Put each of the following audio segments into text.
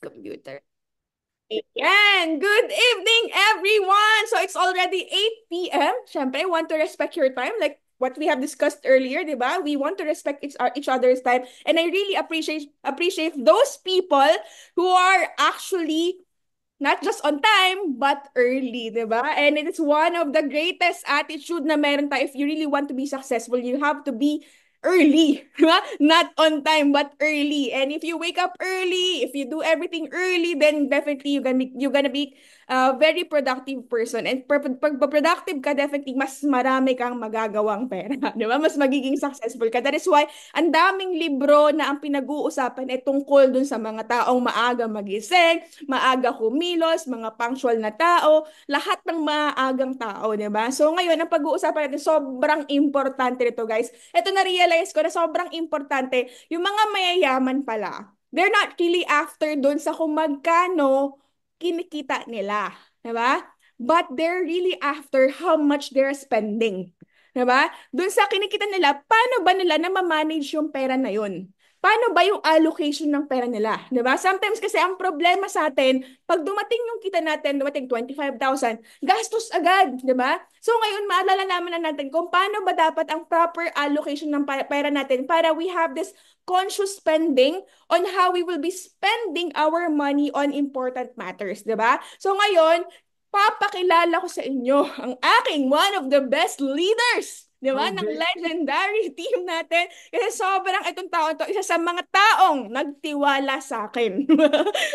Computer. Ayan! Good evening, everyone! So it's already 8 p.m. Siyempre, want to respect your time like what we have discussed earlier, di ba? We want to respect each other's time. And I really appreciate those people who are actually not just on time, but early, di ba? And it is one of the greatest attitude na meron tayo. If you really want to be successful, you have to be early, di ba? Not on time, but early. And if you wake up early, if you do everything early, then definitely you're gonna be a very productive person. And pag productive ka, definitely mas marami kang magagawang pera, di ba? Mas magiging successful ka. That is why ang daming libro na ang pinag-uusapan ay tungkol dun sa mga taong maaga magising, maaga kumilos, mga punctual na tao, lahat ng maagang tao, di ba? So ngayon, ang pag-uusapan natin, sobrang importante nito, guys. Ito na-realize ko na sobrang importante, yung mga mayayaman pala, they're not really after doon sa kung magkano kinikita nila, di ba? But they're really after how much they're spending. Diba? Doon sa kinikita nila, paano ba nila na ma-manage yung pera na yun? Paano ba yung allocation ng pera nila? 'Di ba? Sometimes kasi ang problema sa atin, pag dumating yung kita natin, dumating 25,000, gastos agad, 'di ba? So ngayon, maalala naman na natin kung paano ba dapat ang proper allocation ng pera natin para we have this conscious spending on how we will be spending our money on important matters, 'di ba? So ngayon, papakilala ko sa inyo ang aking one of the best leaders, di ba, ng Okay. legendary team natin. Kasi sobrang itong tao to, isa sa mga taong nagtiwala sa akin.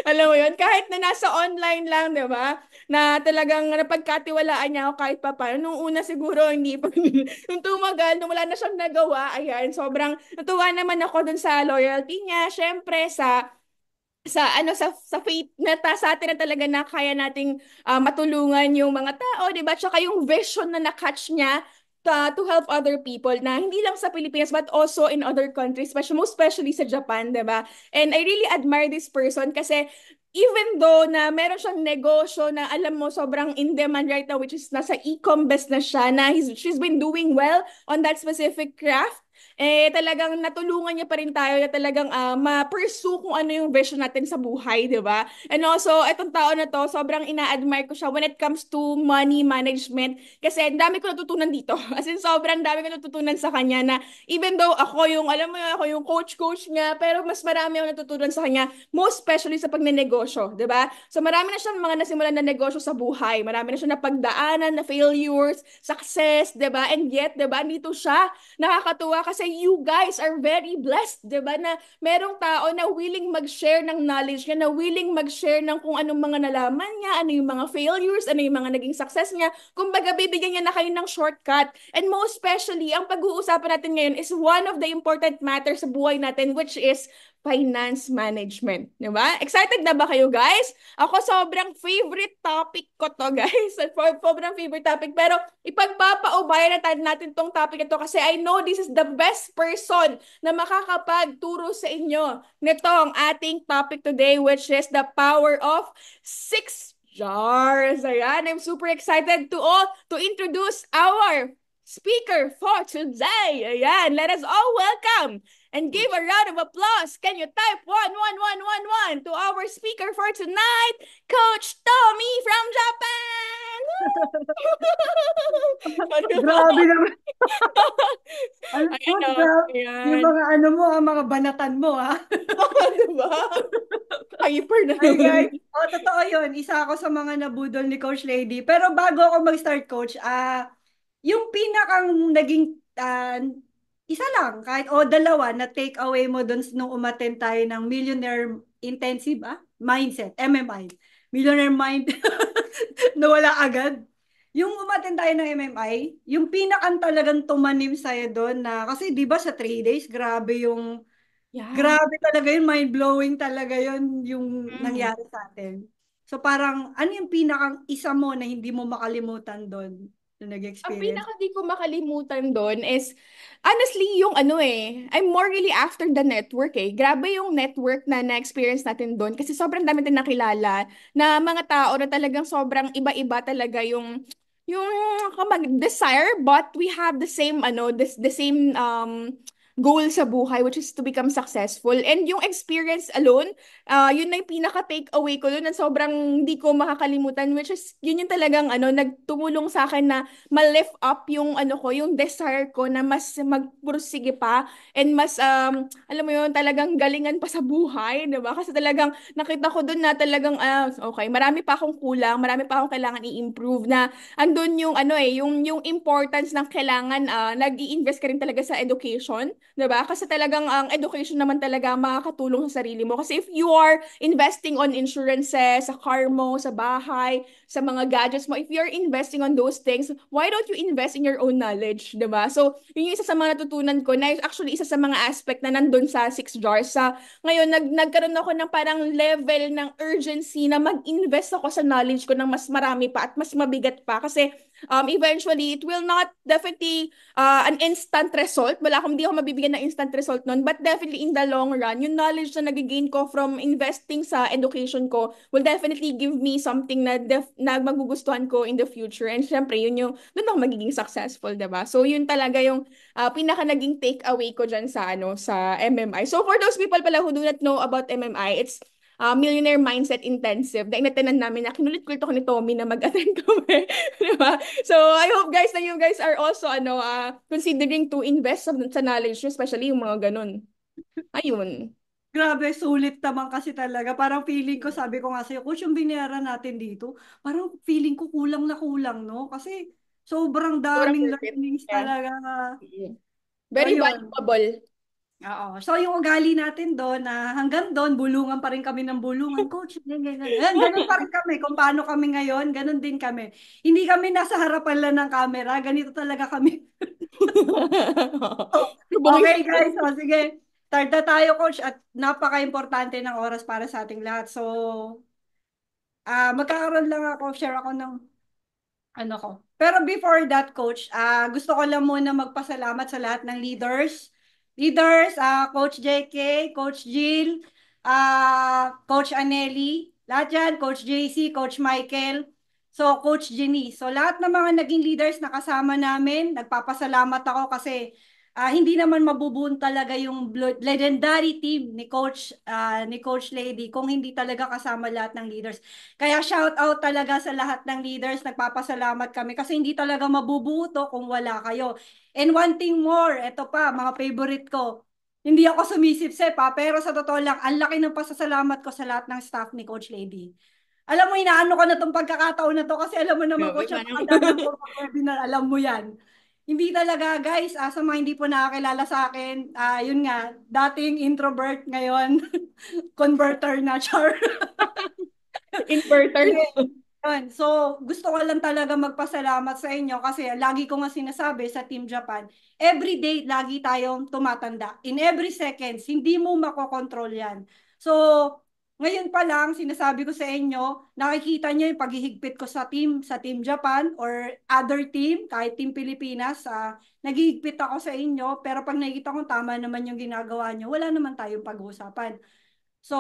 Alam mo yun, kahit na nasa online lang, di ba, na talagang napagkatiwalaan niya ako kahit pa paano. Nung una siguro, hindi pa, nung tumagal, nung wala na siyang nagawa, ayan, sobrang natuwa naman ako dun sa loyalty niya, syempre sa faith na sa atin na talaga na kaya nating matulungan yung mga tao, 'di ba? Tsaka yung vision na na-catch niya to help other people na hindi lang sa Pilipinas but also in other countries, most especially sa Japan, 'di ba? And I really admire this person kasi even though na meron siyang negosyo na alam mo sobrang in demand right now, which is nasa e-com business siya, na she's been doing well on that specific craft, talagang natulungan niya pa rin tayo na talagang ma-pursue kung ano yung vision natin sa buhay, di ba? And also, itong tao na to, sobrang ina-admire ko siya when it comes to money management kasi ang dami ko natutunan dito. As in, sobrang dami ko natutunan sa kanya na even though ako yung, alam mo, ako yung coach niya, pero mas marami ako natutunan sa kanya, most especially sa pagnenegosyo, di ba? So, marami na siyang mga nasimulan na negosyo sa buhay. Marami na siya napagdaanan na failures, success, di ba? And yet, di ba, dito siya nakakatuwa kasi you guys are very blessed, 'di ba? Na merong tao na willing mag-share ng knowledge niya, na willing mag-share ng kung anong mga nalaman niya, ano yung mga failures, ano yung mga naging success niya. Kumbaga, bibigyan niya na kayo ng shortcut. And most especially, ang pag-uusapan natin ngayon is one of the important matters sa buhay natin, which is finance management. Di ba? Excited na ba kayo, guys? Ako, sobrang favorite topic ko to, guys. Sobrang favorite topic. Pero ipagpapaubayan natin tong topic ito kasi I know this is the best person na makakapagturo sa inyo nito ang ating topic today, which is the power of six jars. Ayan, I'm super excited to introduce our speaker for today. Ayan, let us all welcome and give a round of applause. Can you type 11111 to our speaker for tonight, Coach Tommy from Japan? Ano ba? Grabe naman. Alam I mo, know. grabe. Yung Ayan. mga ano mo, mga banatan mo, ha? Diba? Hyper na Ay, naman. guys. Oh, totoo yun. Isa ako sa mga nabudol ni Coach Lady. Pero bago ako mag-start, Coach, yung pinakang naging, isa lang, kahit o dalawa na take away mo dun nung umattend tayo ng Millionaire Intensive, Mindset, MMI. Millionaire Mind, nawala agad. Yung umattend tayo ng MMI, yung pinakang talagang tumanim sa'yo doon na, kasi di ba sa 3 days, Yeah. grabe talaga yun, mind-blowing talaga yun yung Mm. nangyari sa atin. So parang, ano yung pinakang isa mo na hindi mo makalimutan doon na Ang nag-experience? pinaka di ko makalimutan doon is, honestly, yung ano I'm more really after the network Grabe yung network na na-experience natin doon kasi sobrang dami natin nakilala na mga tao na talagang sobrang iba-iba talaga yung desire, but we have the same the same goal sa buhay, which is to become successful. And yung experience alone, yun na yung pinaka-take away ko doon na sobrang hindi ko makakalimutan, which is yun yung talagang nagtumulong sa akin na ma-lift up yung ko, yung desire ko na mas magpursige pa and mas alam mo yun, talagang galingan pa sa buhay, 'di ba? Kasi talagang nakita ko doon na talagang okay, marami pa akong kulang, marami pa akong kailangan i-improve na andun yung yung importance ng kailangan nag-i-invest ka rin talaga sa education, 'di ba? Kasi talagang ang education naman talaga makakatulong sa sarili mo. Kasi if you are investing on insurances, sa car mo, sa bahay, sa mga gadgets mo, if you're investing on those things, why don't you invest in your own knowledge, 'di ba? So, yun yung isa sa mga natutunan ko na actually isa sa mga aspect na nandun sa Six Jars. Ngayon, nagkaroon ako ng parang level ng urgency na mag-invest ako sa knowledge ko ng mas marami pa at mas mabigat pa kasi eventually, it will not definitely an instant result. Hindi ako mabibigyan ng instant result nun. But definitely in the long run, yung knowledge na nag-gain ko from investing sa education ko will definitely give me something na magugustuhan ko in the future. And syempre, yun yung, doon ako magiging successful, diba? So, yun talaga yung pinaka naging take away ko dyan sa MMI. So, for those people pala who do not know about MMI, it's Millionaire Mindset Intensive na inatanan namin na kinulit-kulit ako ni Tommy na mag-attend kami. Diba? So, I hope guys na you guys are also considering to invest sa knowledge nyo, especially yung mga ganun. Ayun. Grabe, sulit naman kasi talaga. Parang feeling ko, sabi ko nga sa'yo, coach, yung binayaran natin dito, parang feeling ko kulang na kulang, no? Kasi sobrang Sobrang daming worth it. learnings Yeah. talaga. So, Very yun. valuable. Oo. So, yung ugali natin doon, na hanggang doon, bulungan pa rin kami ng bulungan. Coach, ganyan, ganyan. Ganun pa rin kami. Kung paano kami ngayon, ganun din kami. Hindi kami nasa harapan lang ng camera. Ganito talaga kami. Lubungin Okay, sa guys. So, sige. Start na tayo, coach. At napaka-importante ng oras para sa ating lahat. So, magkakaroon lang ako, share ako ng ano ko. Pero before that, coach, gusto ko lang muna magpasalamat sa lahat ng leaders. Leaders, Coach JK, Coach Jill, Coach Aneli, lahat yan, Coach JC, Coach Michael, so Coach Jenny. So lahat ng mga naging leaders na kasama namin, nagpapasalamat ako kasi hindi naman mabubuo talaga yung legendary team ni Coach Lady kung hindi talaga kasama lahat ng leaders. Kaya shout out talaga sa lahat ng leaders, nagpapasalamat kami kasi hindi talaga mabubuo to kung wala kayo. And one thing more, ito pa, mga favorite ko. Hindi ako sumisip-sip pa, pero sa totoo lang, ang laki ng pasasalamat ko sa lahat ng staff ni Coach Lady. Alam mo, inaano ko na tong pagkakataon na to kasi alam mo naman, grabe, Coach, parang napakadadang ko webinar, alam mo yan. Hindi talaga, guys, sa mga hindi po nakakilala sa akin, yun nga, dating introvert ngayon, converter na, char. inverter. Sige. Yun. So, gusto ko lang talaga magpasalamat sa inyo kasi lagi ko nga sinasabi sa Team Japan, every day lagi tayong tumatanda. In every seconds, hindi mo makokontrol yan. So, ngayon pa lang, sinasabi ko sa inyo, nakikita niyo yung paghihigpit ko sa Team Japan or other team, kahit Team Pilipinas, naghihigpit ako sa inyo, pero pag nakikita ko tama naman yung ginagawa niyo, wala naman tayong pag-uusapan. So,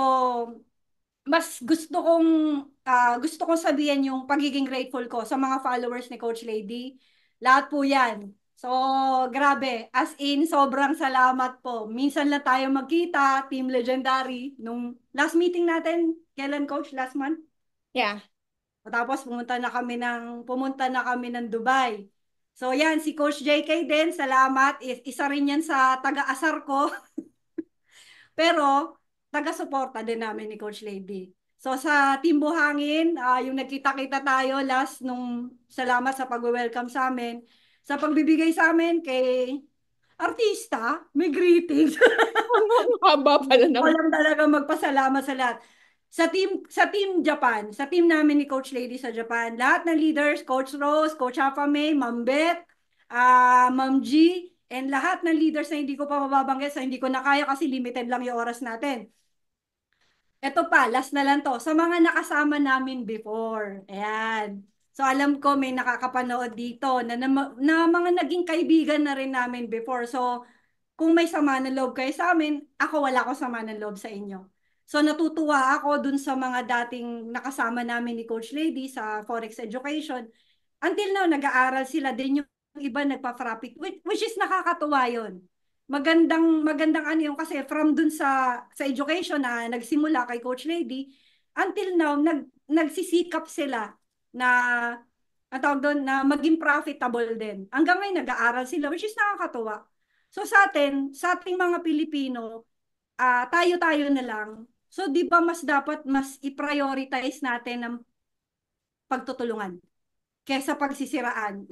mas gusto kong sabihin yung pagiging grateful ko sa mga followers ni Coach Lady. Lahat po 'yan. So, grabe. As in, sobrang salamat po. Minsan lang tayo magkita, Team Legendary. Nung last meeting natin, kailan, Coach? Last month? Yeah. Tapos pumunta na kami ng Dubai. So, yan, si Coach JK din, salamat. Isa rin yan sa taga-asar ko. Pero, taga-suporta din namin ni Coach Lady. So sa Team Buhangin, yung nagkita-kita tayo last nung salamat sa pag-welcome sa amin. Sa pagbibigay sa amin kay artista, may greetings. Ang haba pala ng... Walang talaga magpasalamat sa lahat. Sa team Japan, sa team namin ni Coach Lady sa Japan, lahat ng leaders, Coach Rose, Coach Afame, Ma'am Beth, Ma'am G, and lahat ng leaders na hindi ko pa mababanggit sa hindi ko na kaya kasi limited lang yung oras natin. Ito pa, last na lang to. Sa mga nakasama namin before. Ayan. So alam ko may nakakapanood dito na mga naging kaibigan na rin namin before. So kung may sama ng loob kayo sa amin, ako wala ko sama ng loob sa inyo. So natutuwa ako dun sa mga dating nakasama namin ni Coach Lady sa Forex Education. Until now, nag-aaral sila din yung iba nagpa-frapping, which is nakakatuwa yun. magandang ano yung kasi from dun sa education na nagsimula kay Coach Lady until now nagsisikap sila na ang tawag doon na maging profitable din. Hanggang ngayon nag-aaral sila which is nakakatuwa. So sa ating mga Pilipino, tayo-tayo na lang. So 'di ba mas dapat mas i-prioritize natin ang pagtutulungan kesa pagsisiraan.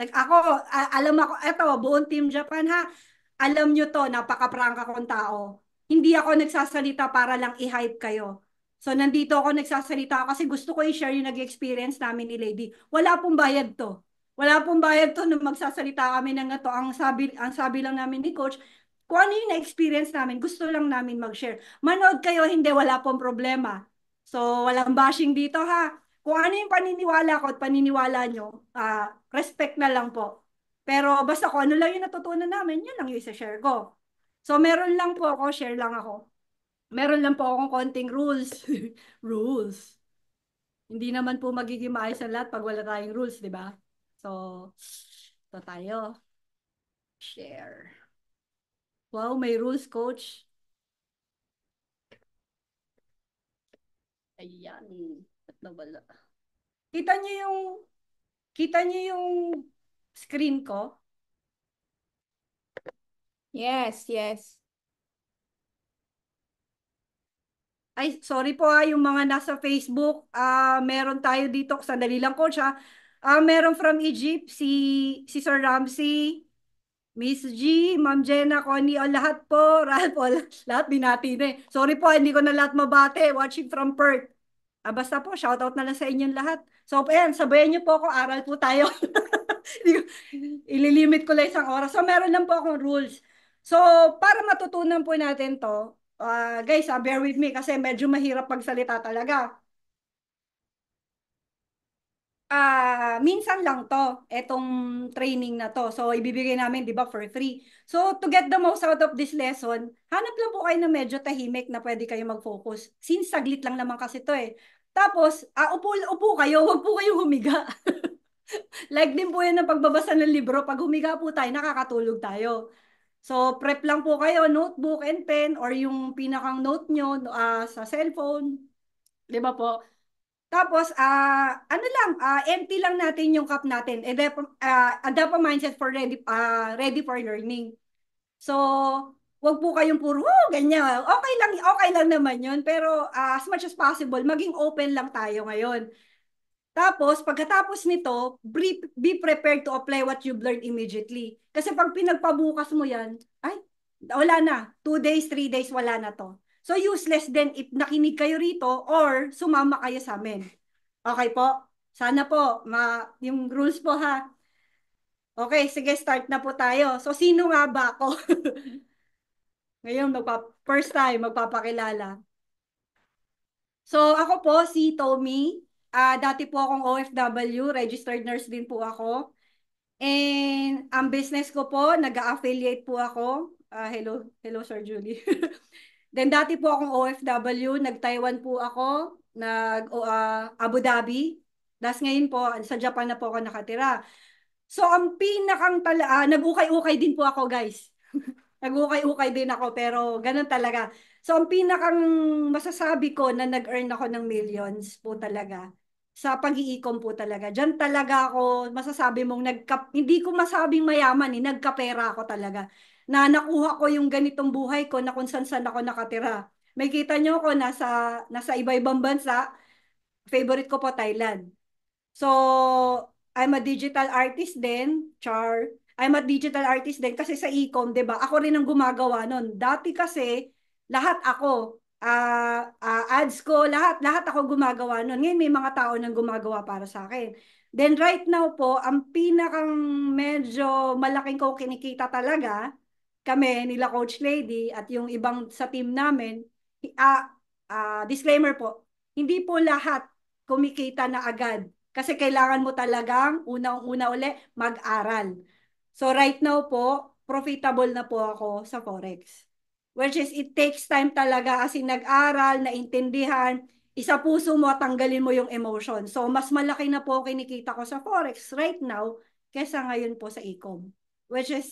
Alam ako, eto, buong Team Japan ha, alam nyo to, napaka-prangka kong tao. Hindi ako nagsasalita para lang i-hype kayo. So, nandito ako nagsasalita kasi gusto ko i-share yung nag-experience namin ni Lady. Wala pong bayad to. Wala pong bayad to nung magsasalita kami ng ito. Ang sabi lang namin ni Coach, kung ano yung na-experience namin, gusto lang namin mag-share. Manood kayo, hindi, wala pong problema. So, walang bashing dito ha. Kung ano yung paniniwala ko at paniniwala nyo, respect na lang po. Pero basta kung ano lang yung natutunan namin, yun lang yung isa-share ko. So meron lang po ako, share lang ako. Meron lang po akong konting rules. Rules. Hindi naman po magiging maayos ang lahat pag wala tayong rules, di ba? So, ito tayo. Share. Wow, may rules, coach. Ayan. At nawala. Kita niyo yung, kita niyo yung screen ko? Yes, yes. Ay, sorry po yung mga nasa Facebook. Meron tayo dito, sandali lang coach meron from Egypt, si Sir Ramsey, Miss G, Ma'am Jenna, Connie, o lahat po, Ralph, o, lahat binati na eh. Sorry po, hindi ko na lahat mabate, watching from Perth. Basta po, shoutout na lang sa inyong lahat. So, ayan, sabayan niyo po ako, aral po tayo. Ililimit ko lang isang oras. So, meron lang po akong rules. So, para matutunan po natin to, guys, bear with me kasi medyo mahirap magsalita talaga. Minsan lang to, etong training na to. So, ibibigay namin, di ba, for free. So, to get the most out of this lesson, hanap lang po kayo na medyo tahimik na pwede kayo mag-focus. Since saglit lang naman kasi to eh. Tapos, upo kayo, wag po kayo humiga. Like din po yan ng pagbabasa ng libro. Pag humiga po tayo, nakakatulog tayo. So, prep lang po kayo, notebook and pen or yung pinakang note nyo sa cellphone. Di ba po? Tapos, ano lang, empty lang natin yung cup natin. Adapt a mindset for ready for learning. So, wag po kayong puro, ganyan. Okay lang naman yun. Pero as much as possible, maging open lang tayo ngayon. Tapos, pagkatapos nito, be prepared to apply what you've learned immediately. Kasi pag pinagpabukas mo yan, ay, wala na. 2 days, 3 days, wala na to. So, useless din if nakinig kayo rito or sumama kayo sa amin. Okay po? Sana po, yung rules po ha. Okay, sige, start na po tayo. So, sino nga ba ako? Ngayon, first time, magpapakilala. So, ako po, si Tommy. Dati po akong OFW, registered nurse din po ako. And ang business ko po, nag-affiliate po ako. Hello Sir Julie. Then dati po akong OFW, nag-Taiwan po ako, Abu Dhabi. Tapos ngayon po, sa Japan na po ako nakatira. So ang nag-ukay-ukay din po ako guys. Nag-ukay-ukay din ako pero ganun talaga. So ang pinakang masasabi ko na nag-earn ako ng millions po talaga sa pag-iikom po talaga. Diyan talaga ako masasabi mong hindi ko masabing mayaman nagkapera ako talaga. Na nakuha ko yung ganitong buhay ko na kung saan ako nakatira. May kita nyo ako nasa iba-ibang bansa. Favorite ko po Thailand. So, I'm a digital artist din, Char. I'm a digital artist din kasi sa e-com, 'di ba? Ako rin ang gumagawa nun. Dati kasi lahat ako, ads ko, lahat ako gumagawa nun. Ngayon may mga tao nang gumagawa para sa akin. Then right now po, ang pinakang medyo malaking ko kinikita talaga kami nila Coach Lady at yung ibang sa team namin, disclaimer po, hindi po lahat kumikita na agad. Kasi kailangan mo talagang unang-una uli mag-aral. So right now po, profitable na po ako sa Forex. Which is it takes time talaga kasi nag-aral, naintindihan, isa puso mo at tanggalin mo yung emotion. So mas malaki na po kinikita ko sa Forex right now kesa ngayon po sa e-com. Which is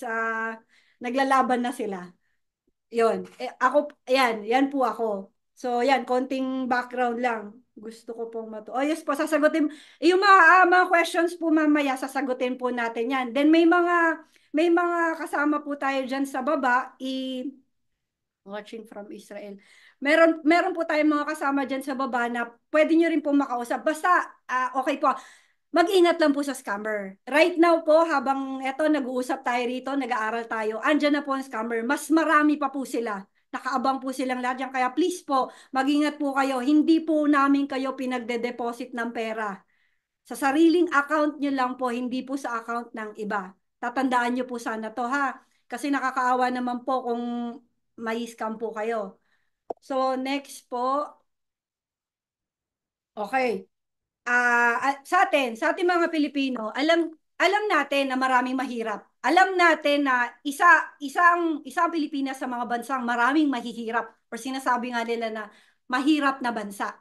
naglalaban na sila. Yun. Ako, yan po ako. So, yan, konting background lang. Gusto ko pong Oh, yes po, sasagutin. Yung mga questions po mamaya, sasagutin po natin yan. Then may mga kasama po tayo dyan sa baba. Watching from Israel. Meron po tayong mga kasama dyan sa baba na pwede nyo rin po makausap. Basta, okay po. Mag-ingat lang po sa scammer. Right now po, habang eto nag-uusap tayo rito, nag-aaral tayo, andyan na po ang scammer. Mas marami pa po sila. Nakaabang po silang lahat dyan. Kaya please po, mag-ingat po kayo. Hindi po namin kayo pinagde-deposit ng pera. Sa sariling account nyo lang po, hindi po sa account ng iba. Tatandaan nyo po sana to ha. Kasi nakakaawa naman po kung may scam po kayo. So next po, okay. Sa ating mga Pilipino, alam natin na maraming mahirap. Alam natin na isang Pilipinas sa mga bansang maraming mahihirap or sinasabi nga nila na mahirap na bansa.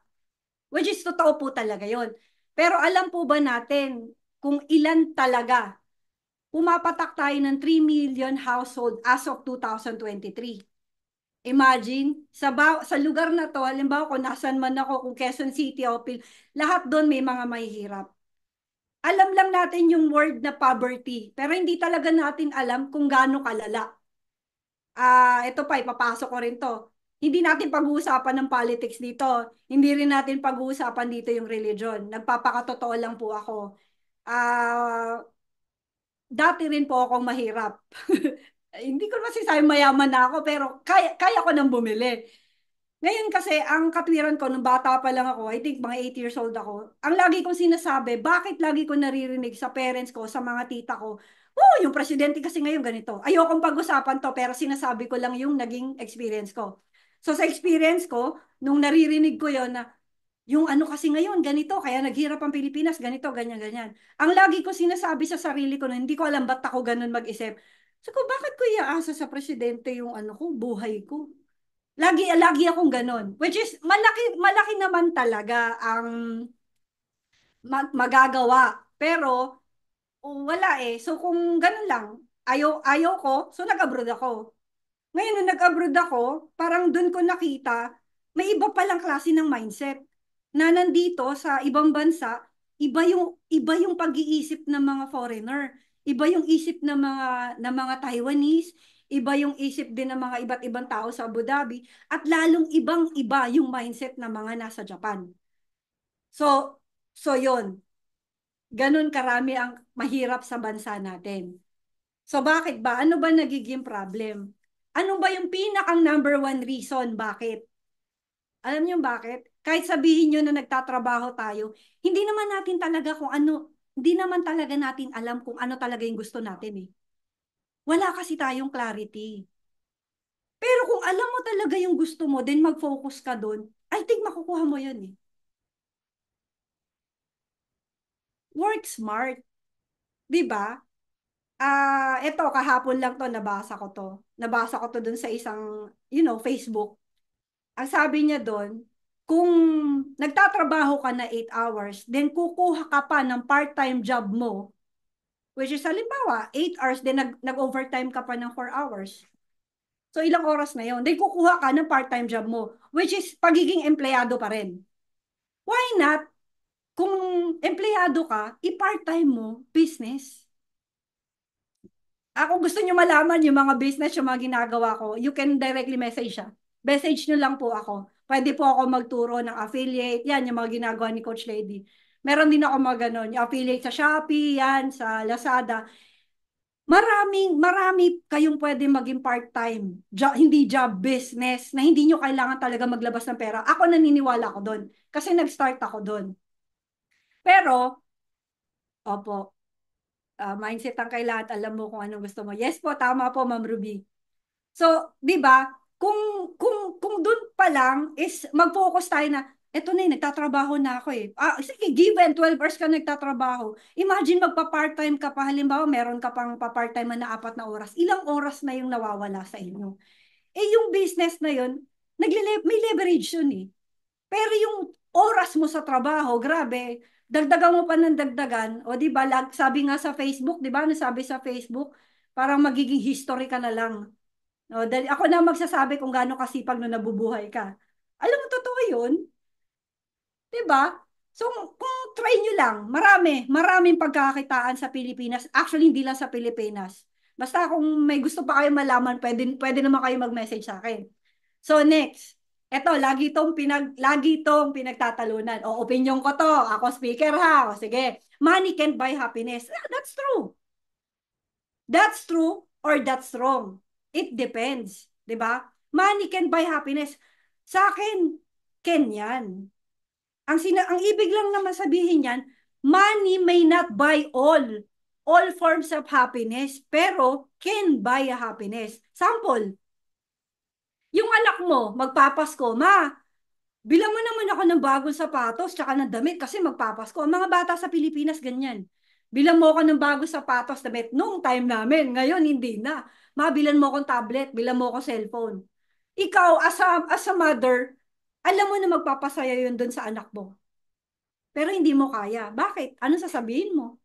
Which is totoo po talaga 'yon. Pero alam po ba natin kung ilan talaga pumapatak tayo ng 3 million household as of 2023? Imagine, sa lugar na to, halimbawa kung nasan man ako, kung Quezon City o lahat doon may mga mahihirap. Alam lang natin yung word na poverty, pero hindi talaga natin alam kung gaano kalala. Ito pa, ipapasok ko rin to. Hindi natin pag-uusapan ng politics dito. Hindi rin natin pag-uusapan dito yung religion. Nagpapakatotoo lang po ako. Dati rin po akong mahirap. Hindi ko masasabi mayaman na ako, pero kaya ko nang bumili. Ngayon kasi, ang katwiran ko, nung bata pa lang ako, I think mga 8 years old ako, ang lagi kong sinasabi, bakit lagi ko naririnig sa parents ko, sa mga tita ko, oh, yung presidente kasi ngayon ganito. Ayokong pag-usapan to, pero sinasabi ko lang yung naging experience ko. So sa experience ko, nung naririnig ko yon na, yung ano kasi ngayon, ganito, kaya naghirap ang Pilipinas, ganito, ganyan, ganyan. Ang lagi ko sinasabi sa sarili ko, na hindi ko alam ba't ako ganun mag-isip. So, bakit ko iaasa sa presidente yung ano ko, buhay ko? Lagi akong ganun. Which is, malaki naman talaga ang magagawa. Pero, wala eh. So, kung ganun lang, ayaw ko, so nag-abroad ako. Ngayon, nung nag-abroad ako, parang dun ko nakita, may iba palang klase ng mindset. Na nandito sa ibang bansa, iba yung pag-iisip ng mga foreigner. Iba yung isip ng mga Taiwanese, iba yung isip din ng mga iba't ibang tao sa Abu Dhabi, at lalong ibang-iba yung mindset ng mga nasa Japan. So, yun. Ganun karami ang mahirap sa bansa natin. So bakit ba? Ano ba nagiging problem? Ano ba yung pinakang number one reason bakit? Alam niyo bakit? Kahit sabihin niyo na nagtatrabaho tayo, hindi naman talaga natin alam kung ano talaga yung gusto natin eh. Wala kasi tayong clarity. Pero kung alam mo talaga yung gusto mo, then mag-focus ka doon, I think makukuha mo yun eh. Work smart. 'Di ba? Ito kahapon lang to nabasa ko to. Nabasa ko to dun sa isang, Facebook. Ang sabi niya doon, kung nagtatrabaho ka na 8 hours, then kukuha ka pa ng part-time job mo, which is halimbawa, 8 hours, then nag-overtime ka pa ng 4 hours. So, ilang oras na yon? Then kukuha ka ng part-time job mo, which is pagiging empleyado pa rin. Why not? Kung empleyado ka, i-part-time mo, business. Kung gusto nyo malaman yung mga business, yung mga ginagawa ko, you can directly message siya. Message nyo lang po ako. Pwede po ako magturo ng affiliate. Yan, yung mga ginagawa ni Coach Lady. Meron din ako mga yung affiliate sa Shopee, yan, sa Lazada. Marami kayong pwede maging part-time. Hindi job, business, na hindi nyo kailangan talaga maglabas ng pera. Ako naniniwala ako doon. Kasi nag-start ako doon. Pero, opo, mindset ang kailangan, alam mo kung anong gusto mo. Yes po, tama po, Ma'am Ruby. So, 'di ba? Kung doon pa lang is mag-focus tayo na eto na nagtatrabaho na ako eh. Sige, given 12 hours ka nagtatrabaho. Imagine magpa-part-time ka pa, halimbawa meron ka pang pa-part-time na 4 na oras. Ilang oras na yung nawawala sa inyo? Yung business na yun, may leverage yun eh. Pero yung oras mo sa trabaho, grabe, dagdagan mo pa ng dagdagan. O di ba, sabi nga sa Facebook, di ba, nasabi sa Facebook, parang magiging history ka na lang. No, dahil ako na magsasabi kung gaano kasipag na nabubuhay ka. Alam mo, totoo yun. 'Di ba? So, kung try nyo lang, maraming pagkakakitaan sa Pilipinas. Actually, hindi lang sa Pilipinas. Basta kung may gusto pa kayo malaman, pwede naman kayo mag-message sa akin. So, next. Eto, lagi tong pinagtatalunan. O, opinion ko to. Ako speaker ha. O, sige. Money can't buy happiness. That's true. That's true or that's wrong. It depends. 'Di ba? Money can buy happiness. Sa akin, can yan. Ang ibig lang naman sabihin yan, money may not buy all forms of happiness, pero can buy a happiness. Sample, yung anak mo, magpapasko, ma, bilang mo naman ako ng bagong sapatos tsaka ng damit kasi magpapasko. Ang mga bata sa Pilipinas, ganyan. Bilang mo ako ng bagong sapatos, damit, nung time namin, ngayon hindi na. Ma, bilan mo akong tablet, bilan mo akong cellphone. Ikaw, as a mother, alam mo na magpapasaya yun dun sa anak mo. Pero hindi mo kaya. Bakit? Ano sasabihin mo?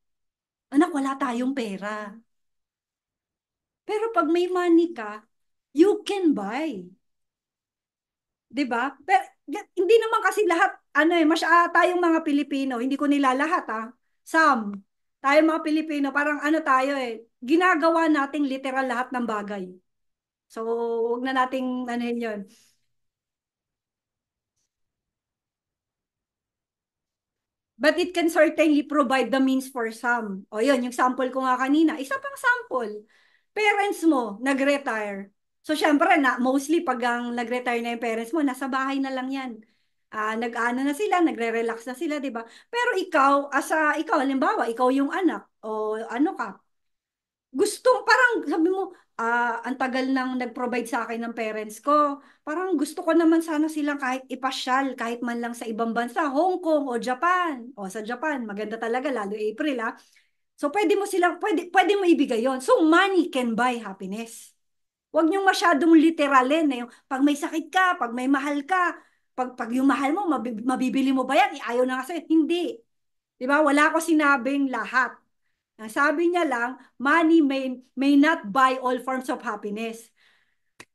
Anak, wala tayong pera. Pero pag may money ka, you can buy. 'Di ba? Pero hindi naman kasi lahat, tayong mga Pilipino, hindi ko nila lahat Some, tayong mga Pilipino, parang tayo ginagawa nating literal lahat ng bagay. So, wag na nating yun. But it can certainly provide the means for some. O yun, yung sample ko nga kanina, isa pang sample. Parents mo, nag-retire. So, syempre, mostly pag ang nag-retire na yung parents mo, nasa bahay na lang yan. Nag-ano na sila, nagre-relax na sila, di ba? Pero ikaw, halimbawa, ikaw yung anak, o ano ka, parang sabi mo, ang tagal nang nag-provide sa akin ng parents ko. Parang gusto ko naman sana silang kahit ipasyal, kahit man lang sa ibang bansa, Hong Kong o Japan. O sa Japan, maganda talaga, lalo April So pwede mo ibigay yon. So money can buy happiness. Huwag niyong masyadong literalin na yung pag may sakit ka, pag may mahal ka, pag yung mahal mo, mabibili mo ba yan? Ayaw na kasi. Hindi. Di ba? Wala ko sinabing lahat. Ang sabi niya lang, money may not buy all forms of happiness.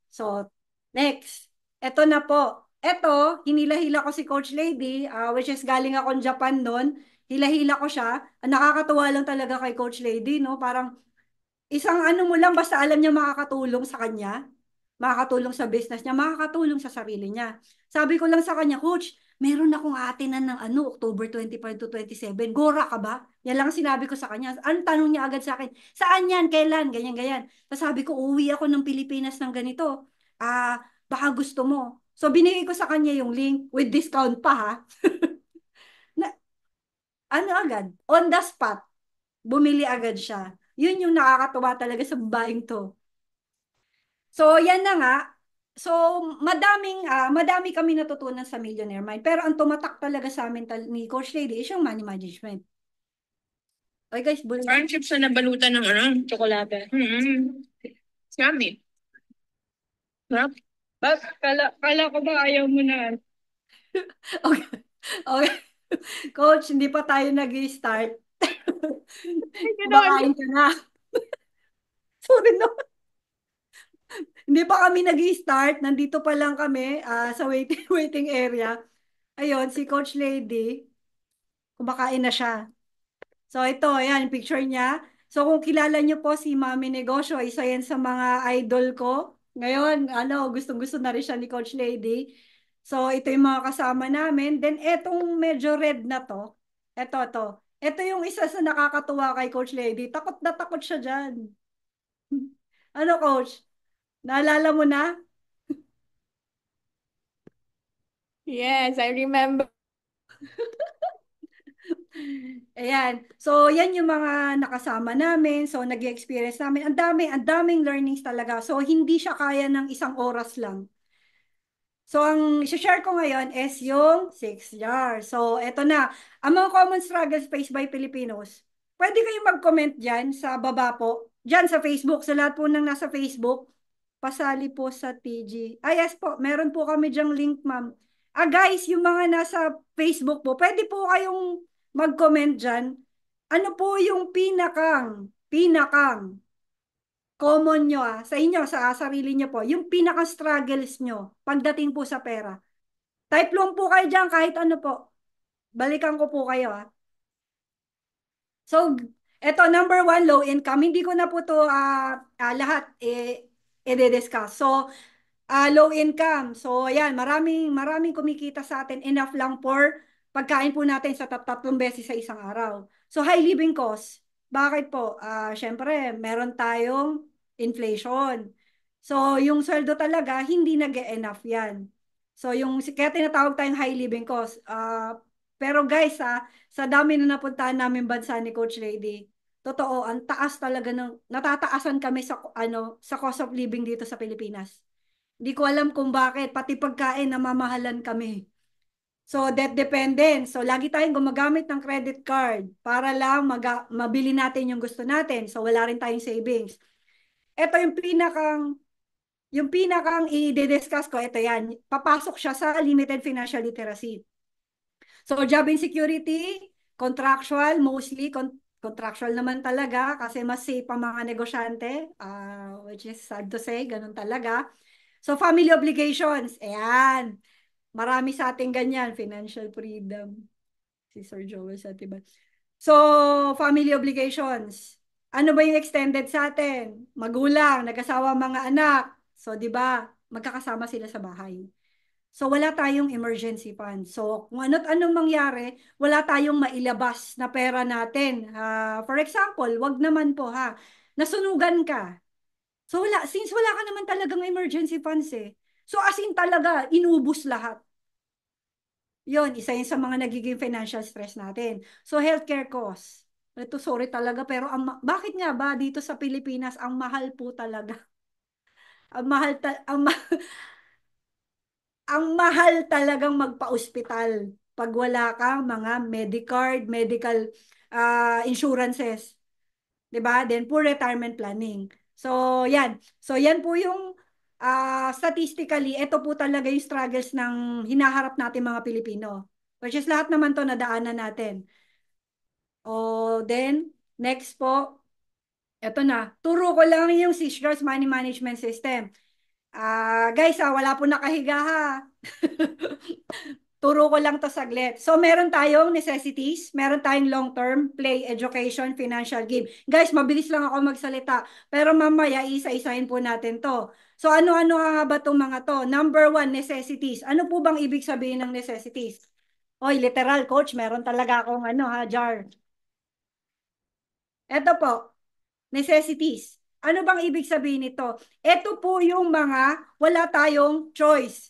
So, next. Ito na po. Ito, hinila-hila ko si Coach Lady, which is galing akong Japan noon. Hila-hila ko siya. Nakakatuwa lang talaga kay Coach Lady, no? Parang isang mo lang, basta alam niya makakatulong sa kanya, makakatulong sa business niya, makakatulong sa sarili niya. Sabi ko lang sa kanya, Coach, meron akong atinan ng October 25 to 27. Gora ka ba? Yan lang sinabi ko sa kanya. Ang tanong niya agad sa akin, saan yan? Kailan? Ganyan, ganyan. Tapos sabi ko, uwi ako ng Pilipinas ng ganito. Baka gusto mo. So, binigay ko sa kanya yung link with discount pa, ha? Na, agad? On the spot. Bumili agad siya. Yun yung nakakatuwa talaga sa babaeng to. So, yan na nga. So, madami kami natutunan sa Millionaire Mind. Pero ang tumatak talaga sa amin ni Coach Lady is yung money management. Okay guys, Parang chips na nabalutan ng tsokolate. Yummy. Sarap. Kala ko ba ayaw mo na? Okay. Okay. Coach, hindi pa tayo nag-start. Kumakain ka na. Sorry no. Hindi pa kami nag-start. Nandito pa lang kami sa waiting area. Ayun, si Coach Lady, kumakain na siya. So ito, ayan, picture niya. So kung kilala niyo po si Mami Negosyo, isa yan sa mga idol ko. Ngayon, gustong-gusto na rin siya ni Coach Lady. So ito yung mga kasama namin. Then etong medyo red na to, to. Ito yung isa sa nakakatuwa kay Coach Lady. Takot na takot siya dyan. Ano, Coach? Naalala mo na? Yes, I remember. Ayan. So, yan yung mga nakasama namin. So, nag-experience namin. Ang daming learnings talaga. So, hindi siya kaya ng isang oras lang. So, ang share ko ngayon is yung 6 jars. So, eto na. Ang mga common struggles faced by Filipinos. Pwede kayong mag-comment dyan sa baba po. Dyan sa Facebook. Sa lahat po ng nasa Facebook. Pasali po sa TG. Yes po. Meron po kami dyang link, ma'am. Guys, yung mga nasa Facebook po, pwede po kayong mag-comment dyan. Ano po yung pinakang common nyo sa inyo, sa sarili nyo po, yung pinaka-struggles nyo pagdating po sa pera. Type lang po kayo dyan kahit ano po. Balikan ko po kayo So, eto number one, low income. Hindi ko na po to lahat i-discuss. So, low income. So, ayan, maraming maraming kumikita sa atin. Enough lang for pagkain po natin sa tatlong beses sa isang araw. So, high living cost. Bakit po? Syempre, meron tayong inflation. So, yung sweldo talaga, hindi nag-enough yan. So, kaya tinatawag tayong high living cost. Pero guys, sa dami na napuntahan namin bansa ni Coach Lady, totoo, ang taas talaga natataasan kami sa cost of living dito sa Pilipinas. Hindi ko alam kung bakit, pati pagkain namamahalan kami. So, debt dependent. So, lagi tayong gumagamit ng credit card para lang mabili natin yung gusto natin. So, wala rin tayong savings. Ito yung pinakang i-discuss ko, ito yan. Papasok siya sa limited financial literacy. So, job insecurity, contractual, mostly contractual naman talaga kasi mas safe ang mga negosyante, which is sad to say, ganun talaga. So, family obligations, ayan. Marami sa ating ganyan, financial freedom. Si Sir Joel Satiban. So, family obligations. Ano ba yung extended sa atin? Magulang, nag-asawa mga anak. So, di ba, magkakasama sila sa bahay. So, wala tayong emergency fund. So, kung ano't anong mangyari, wala tayong mailabas na pera natin. For example, wag naman po nasunugan ka. So, since wala ka naman talagang emergency funds So, as in talaga, inubos lahat. Yon, isa yun sa mga nagiging financial stress natin. So, healthcare costs. Ito, sorry talaga, pero bakit nga ba dito sa Pilipinas, ang mahal po talaga? Ang mahal, ang mahal talagang magpa-ospital pag wala kang mga Medicard, medical insurances. 'Di ba? Then poor retirement planning. So, yan. So, yan po yung statistically, ito po talaga yung struggles ng hinaharap natin mga Pilipino. Which is lahat naman to nadaanan natin. O, then, next po, ito na. Turo ko lang yung Sishgar's Money Management System. Guys, wala po nakahiga Turo ko lang to saglit. So, meron tayong necessities, meron tayong long-term, play, education, financial gain. Guys, mabilis lang ako magsalita. Pero mamaya, isa-isahin po natin to. So, ano-ano nga ba itong mga to? Number one, necessities. Ano po bang ibig sabihin ng necessities? Oy, literal, coach, meron talaga akong jar. Ito po, necessities. Ano bang ibig sabihin nito? Ito po yung mga wala tayong choice.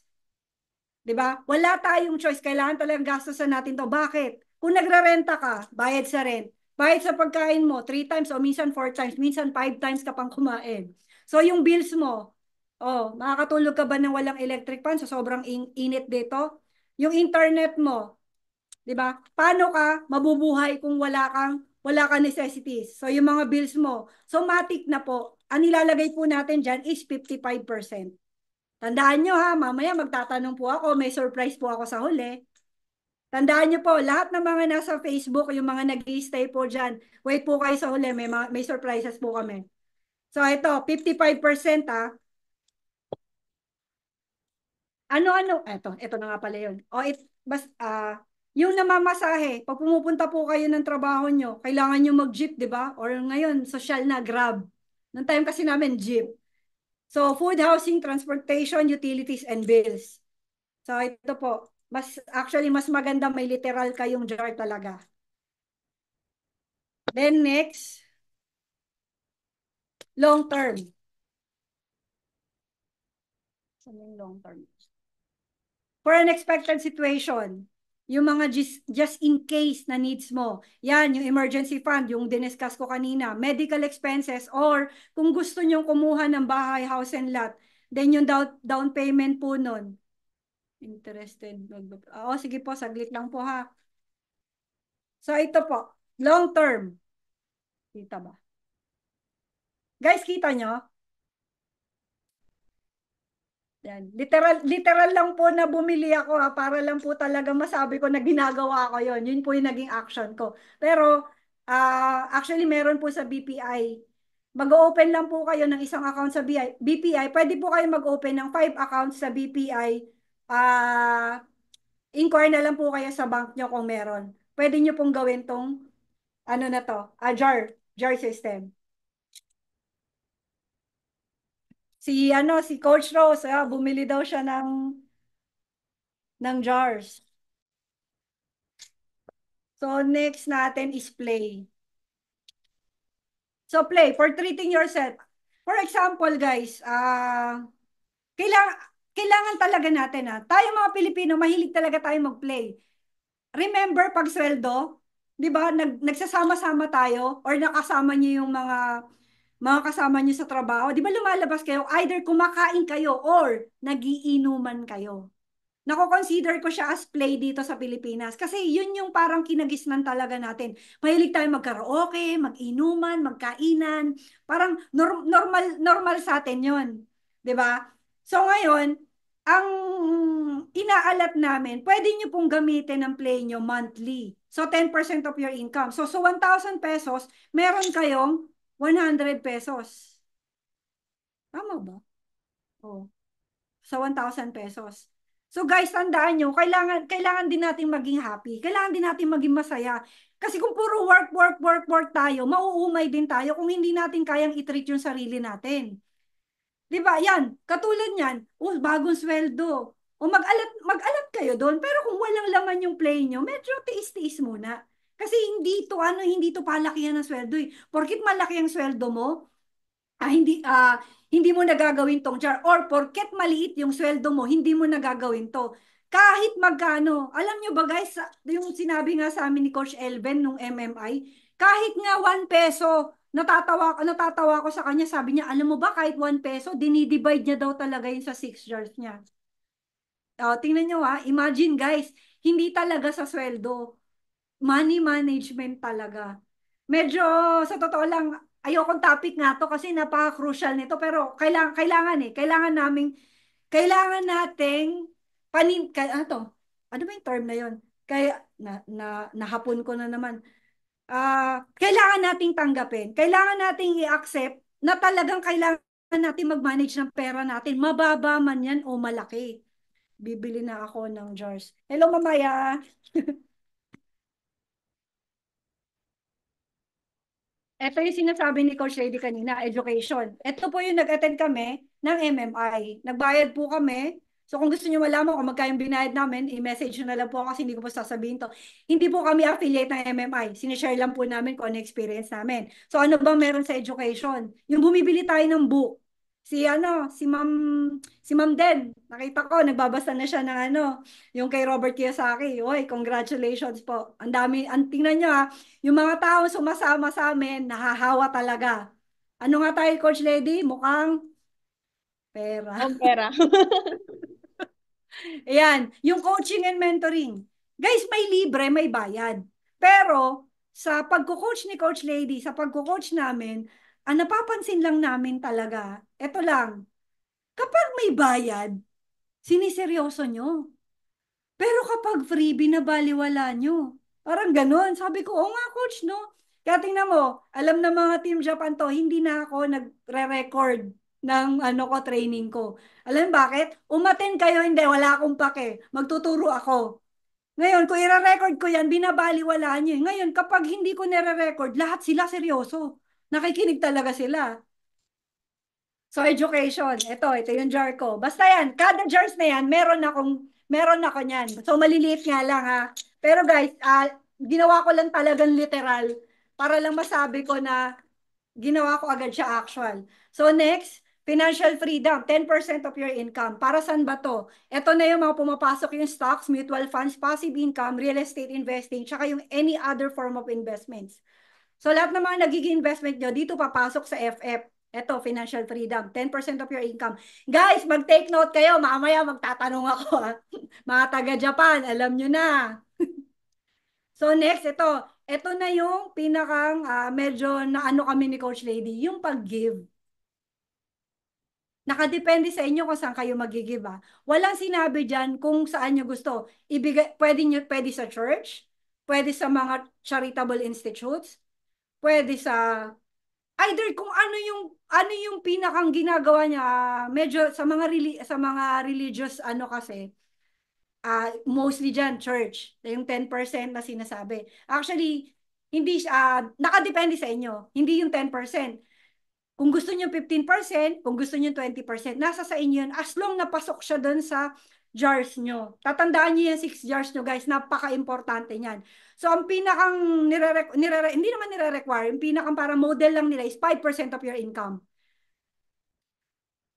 'Di ba? Wala tayong choice. Kailangan talagang gastusan natin 'to. Bakit? Kung nagrerenta ka, bayad sa rent. Bayad sa pagkain mo, 3 times o minsan 4 times, minsan 5 times ka pang kumain. So yung bills mo, makakatulog ka ba ng walang electric fan sa sobrang init dito? Yung internet mo, 'di ba? Paano ka mabubuhay kung wala kang necessities? So yung mga bills mo, so matik na po. Ang nilalagay po natin diyan is 55%. Tandaan nyo mamaya magtatanong po ako, may surprise po ako sa huli. Tandaan nyo po, lahat ng mga nasa Facebook, yung mga nag-i-stay po dyan, wait po kayo sa huli, may surprises po kami. So ito, 55% Ano-ano, ito na nga pala yun. Yung namamasahe, pag pumupunta po kayo ng trabaho nyo, kailangan nyo mag-jeep, di ba? Or ngayon, social na, Grab. Nung time kasi namin, jeep. So, food, housing, transportation, utilities, and bills. So, ito po. Mas maganda may literal kayong jar talaga. Then next, long term. Saan yung long term? For unexpected situation, yung mga just in case na needs mo. Yan, yung emergency fund, yung diniscuss ko kanina, medical expenses, or kung gusto nyong kumuha ng bahay, house and lot, then yung down payment po nun. Interested? Sige po, saglit lang po So ito po, long term. Kita ba? Guys, kita nyo? Yan. Literal lang po na bumili ako para lang po talaga masabi ko na ginagawa ko yon. Yun po yung naging action ko. Pero actually meron po sa BPI. Mag-open lang po kayo ng isang account sa BPI. Pwede po kayo mag-open ng 5 accounts sa BPI. Inquire na lang po kayo sa bank nyo kung meron. Pwede nyo pong gawin tong ano na to, jar system. Si Coach Rose, bumili daw siya ng jars. So next natin is play. So play for treating yourself. For example, guys, kailangan kailangan talaga natin tayo mga Pilipino, mahilig talaga tayo mag-play. Remember pag sweldo, 'di ba? Nagsasama-sama tayo or nakasama niyo yung mga kasama niyo sa trabaho. 'Di ba lumalabas kayo either kumakain kayo or nagiinuman kayo. Nako-consider ko siya as play dito sa Pilipinas. Kasi yun yung parang kinagisnan talaga natin. Mahilig tayo magkaraoke, mag-inuman, magkainan. Parang normal normal sa atin yun. 'Di ba? So ngayon, ang inaalat namin, pwede nyo pong gamitin ang play nyo monthly. So 10% of your income. So 1,000 pesos, meron kayong 100 pesos. Tama ba? Oh. Sa 1,000 pesos. So guys, tandaan nyo, kailangan din natin maging happy. Kailangan din natin maging masaya. Kasi kung puro work, work, work, work tayo, mauumay din tayo kung hindi natin kayang i-treat yung sarili natin. 'Di ba? Yan, katulad niyan, bagong sweldo. O mag-alat kayo doon, pero kung walang laman yung play nyo, medyo tiis-tiis muna. Kasi hindi to palakihan ng sweldo eh. Porkit malaki ang sweldo mo, hindi mo nagagawin tong jar or porket maliit yung sweldo mo, hindi mo nagagawin to. Kahit magkano. Alam nyo ba guys, yung sinabi nga sa amin ni Coach Elven nung MMI, kahit nga 1 peso, natatawa ko sa kanya, sabi niya, alam mo ba kahit 1 peso, dinidivide niya daw talaga yun sa 6 jars niya. Tingnan nyo imagine guys, hindi talaga sa sweldo, money management talaga. Medyo sa totoo lang, ayokong topic nga to kasi napaka-crucial nito pero kailangan nating ano to? Ano ba yung term na yon? Kaya nahapon ko na naman. Kailangan nating tanggapin. Kailangan nating i-accept na talagang kailangan natin mag-manage ng pera natin. Mababa man yan o malaki. Bibili na ako ng jars. Hello, mamaya. Ito yung sinasabi ni Coach Lady kanina, education. Ito po yung nag-attend kami ng MMI. Nagbayad po kami. So kung gusto niyo malaman kung magkano binayad namin, i-message nyo na lang po ako kasi hindi ko po sasabihin to. Hindi po kami affiliate ng MMI. Sinishare lang po namin kung ano experience namin. So ano bang meron sa education? Yung bumibili tayo ng book. Si Ma'am Den, nakita ko, nagbabasa na siya ng yung kay Robert Kiyosaki. Oy, congratulations po. Tingnan nyo yung mga tao sumasama sa amin, nahahawa talaga. Ano nga tayo, Coach Lady? Mukhang pera. Ang pera. Ayan, yung coaching and mentoring. Guys, may libre, may bayad. Pero, sa pagko-coach ni Coach Lady, sa pagko-coach namin, ang napapansin lang namin talaga, eto lang, kapag may bayad, siniseryoso nyo. Pero kapag free, binabaliwala nyo. Parang ganun. Sabi ko, oo nga coach, no? Kaya tingnan mo, alam na mga Team Japan to, hindi na ako nagre-record ng training ko. Alam bakit? Umaten kayo, hindi, wala akong pake. Magtuturo ako. Ngayon, kung i-record ko yan, binabaliwala nyo. Ngayon, kapag hindi ko nire-record, lahat sila seryoso. Nakikinig talaga sila. So, education. Ito yung jar ko. Basta yan, kada jars na yan, meron ako niyan. So, maliliit nga lang ha. Pero guys, ginawa ko lang talagang literal para lang masabi ko na ginawa ko agad siya actual. So, next, financial freedom, 10% of your income. Para saan ba to? Ito na yung mga pumapasok yung stocks, mutual funds, passive income, real estate investing, tsaka yung any other form of investments. So lahat ng mga nagiging investment nyo, dito papasok sa FF. Ito, financial freedom, 10% of your income. Guys, mag-take note kayo. Mamaya magtatanong ako. Mga taga-Japan, alam nyo na. So next, ito. Ito na yung pinakang medyo na ano kami ni Coach Lady, yung pag-give. Nakadepende sa inyo kung saan kayo mag-give. Walang sinabi dyan kung saan nyo gusto. Pwede sa church, pwede sa mga charitable institutes, pwede sa either kung ano yung pinakang ginagawa niya, medyo sa mga religious ano kasi, mostly dyan, church. Yung 10% na sinasabi. Actually, hindi nakadepende sa inyo. Hindi yung 10%. Kung gusto niyo 15%, kung gusto niyo 20%, nasa sa inyo yun. As long napasok siya doon sa jars nyo. Tatandaan niyo yung 6 jars nyo, guys. Napaka-importante niyan. So, ang pinakang hindi naman nire-require, yung pinakang para model lang nila is 5% of your income.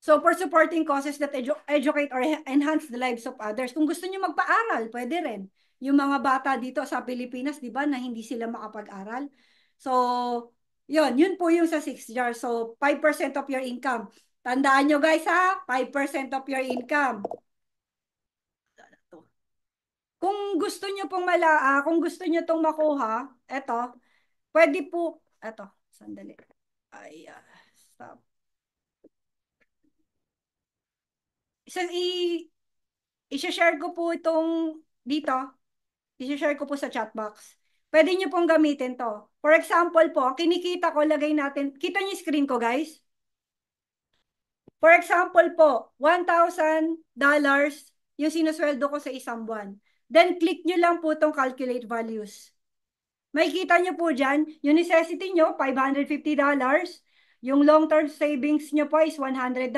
So, for supporting causes that educate or enhance the lives of others. Kung gusto niyo magpaaral, pwede rin. Yung mga bata dito sa Pilipinas, di ba, na hindi sila makapag-aral. So, yun po yung sa 6 jars. So, 5% of your income. Tandaan nyo guys ha, 5% of your income. Kung gusto niyo tong makuha, eto, pwede po, eto, sandali. Ay, stop. Isa, i-share ko po itong dito. I-share ko po sa chat box. Pwede niyo pong gamitin to. For example po, kinikita ko, lagay natin, kita niyo yung screen ko guys? For example po, $1,000 yung sinusweldo ko sa isang buwan. Then click nyo lang po itong calculate values. Makikita nyo po dyan, yung necessity nyo, $550. Yung long-term savings nyo po is $100.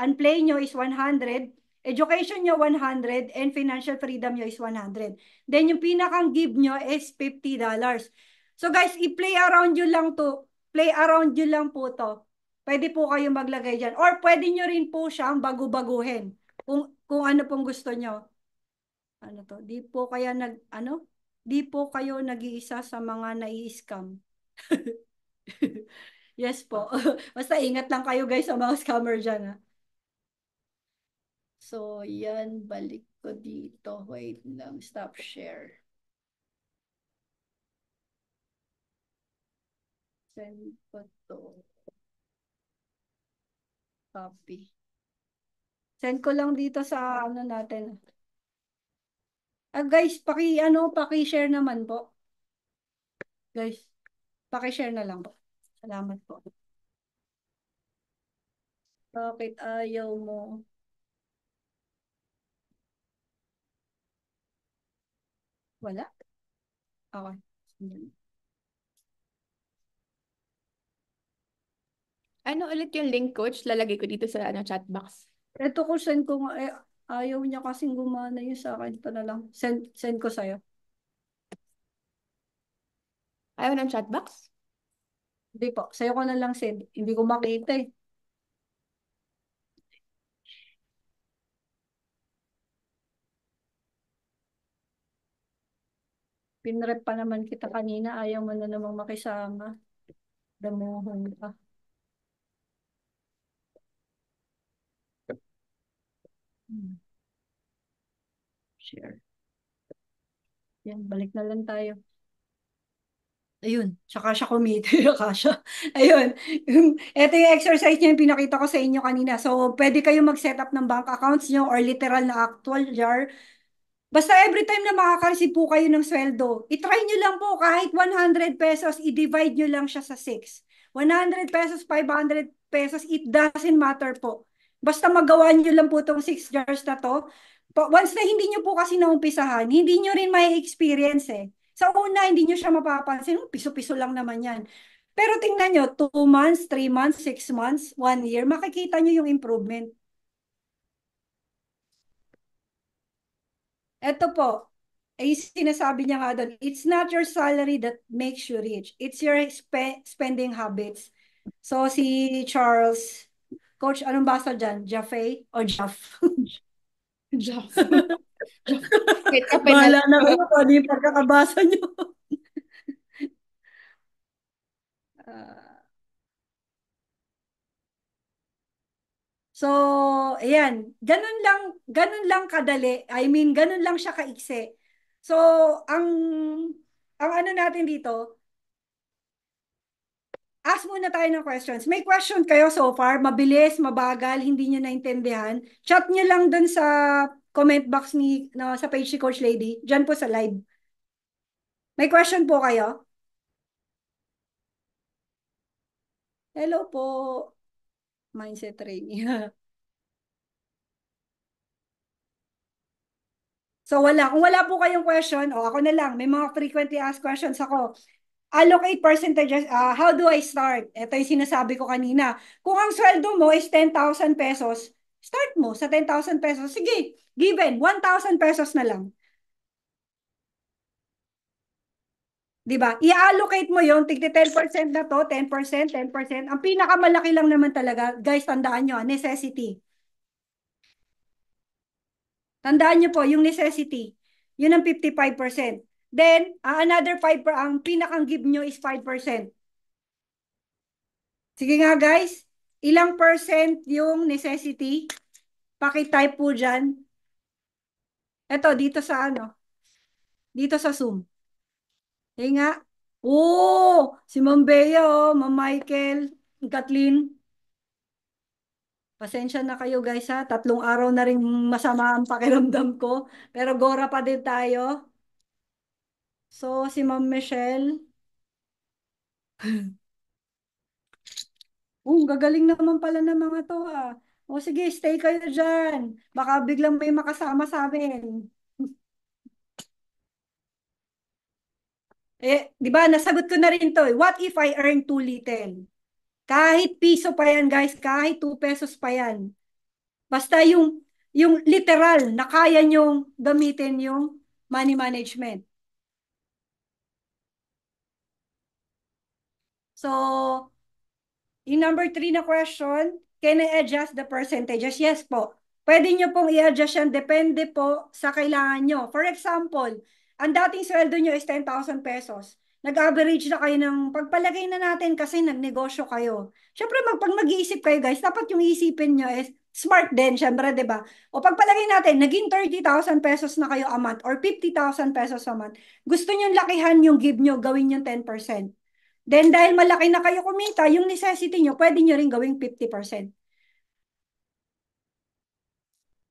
Ang play nyo is 100. Education nyo 100. And financial freedom nyo is 100. Then yung pinakang give nyo is $50. So guys, i-play around nyo lang to. Play around nyo lang po to. Pwede po kayo maglagay dyan. Or pwede nyo rin po siyang bagu-baguhin. Kung ano pong gusto nyo. Ano to? Di po kayo nag-iisa sa mga nai-scam. Yes po. Basta ingat lang kayo guys sa mga scammer dyan ha. So, yan. Balik ko dito. Wait lang. Stop share. Send ko to. Copy. Send ko lang dito sa ano natin. Guys, paki-share naman po. Guys, paki-share na lang po. Salamat po. Bakit ayaw mo? Wala? Okay. Ano ulit yung link, coach? Lalagay ko dito sa chat box. Ito ko send ko nga, ayaw niya kasing gumana yung sa akin. Ito na lang. Send ko sa'yo. Ayaw ng chat box? Hindi po. Sa'yo ko na lang send. Hindi ko makita eh. Pinrep pa naman kita kanina. Ayaw mo na namang makisama. Damuhon ka. Share. Yan, balik na lang tayo. Ayun, tsaka siya kumite, siya. Ayun, ito yung exercise niya yung pinakita ko sa inyo kanina. So, pwede kayo mag-set up ng bank accounts nyo or literal na actual jar. Basta every time na makaka-receive po kayo ng sweldo, itry nyo lang po kahit 100 pesos, i-divide nyo lang siya sa 6. 100 pesos, 500 pesos, it doesn't matter po. Basta magawa nyo lang po itong 6 jars na to. Once na hindi nyo po kasi naumpisahan, hindi nyo rin may experience eh. Sa una, hindi nyo siya mapapansin. Piso-piso lang naman yan. Pero tingnan nyo, 2 months, 3 months, 6 months, 1 year, makikita nyo yung improvement. Ito po, ay sinasabi niya nga doon, it's not your salary that makes you rich. It's your spending habits. So si Charles, Coach, anong basa dyan? Jaffe o Jaff? Jaff. Jaff. Wait, kape na Bahala lang. na kayo kung ano yung pagkakabasa nyo. Ah, so, ayan, ganun lang kadali. I mean, ganun lang siya kaiksi. So, ang ang ano natin dito, ask muna tayo ng questions. May question kayo so far? Mabilis, mabagal, hindi nyo naintindihan? Chat nyo lang dun sa comment box sa page ni Coach Lady. Diyan po sa live. May question po kayo? Hello po, mindset training. So wala. Kung wala po kayong question, o ako na lang, may mga frequently asked questions ako. Allocate percentages, how do I start? Ito yung sinasabi ko kanina. Kung ang sweldo mo is 10,000 pesos, start mo sa 10,000 pesos. Sige, given, 1,000 pesos na lang. 'Di ba? I-allocate mo yung tigti 10% na to, 10%, 10%. Ang pinakamalaki lang naman talaga, guys, tandaan nyo, necessity. Tandaan nyo po, yung necessity. Yun ang 55%. Then, another 5 ang pinakang give nyo is 5%. Sige nga guys, ilang percent yung necessity? Paki-type po dyan. Ito, dito sa ano? Dito sa Zoom. Sige nga. Oh, si Ma'am Bea, oh, Ma'am Michael, Kathleen. Pasensya na kayo guys ha. 3 araw na rin masama ang pakiramdam ko. Pero gora pa din tayo. So, si Ma'am Michelle. Gagaling naman pala ng mga to ha. O sige, stay kayo dyan. Baka biglang may makasama sa amin. Di ba, nasagot ko na rin to. What if I earn too little? Kahit piso pa yan, guys. Kahit 2 pesos pa yan. Basta yung literal na kaya nyong gamitin yung money management. So, yung number 3 na question, can I adjust the percentages? Yes po. Pwede nyo pong i-adjust yan. Depende po sa kailangan nyo. For example, ang dating sweldo nyo is 10,000 pesos. Nag-average na kayo ng pagpalagay na natin kasi nagnegosyo kayo. Siyempre, pag mag-iisip kayo guys, dapat yung isipin nyo is smart din, syempre, di ba? O pagpalagay natin, naging 30,000 pesos na kayo a month or 50,000 pesos a month. Gusto nyo lakihan yung give nyo, gawin yung 10%. Then dahil malaki na kayo kumita, yung necessity nyo, pwede nyo rin gawing 50%.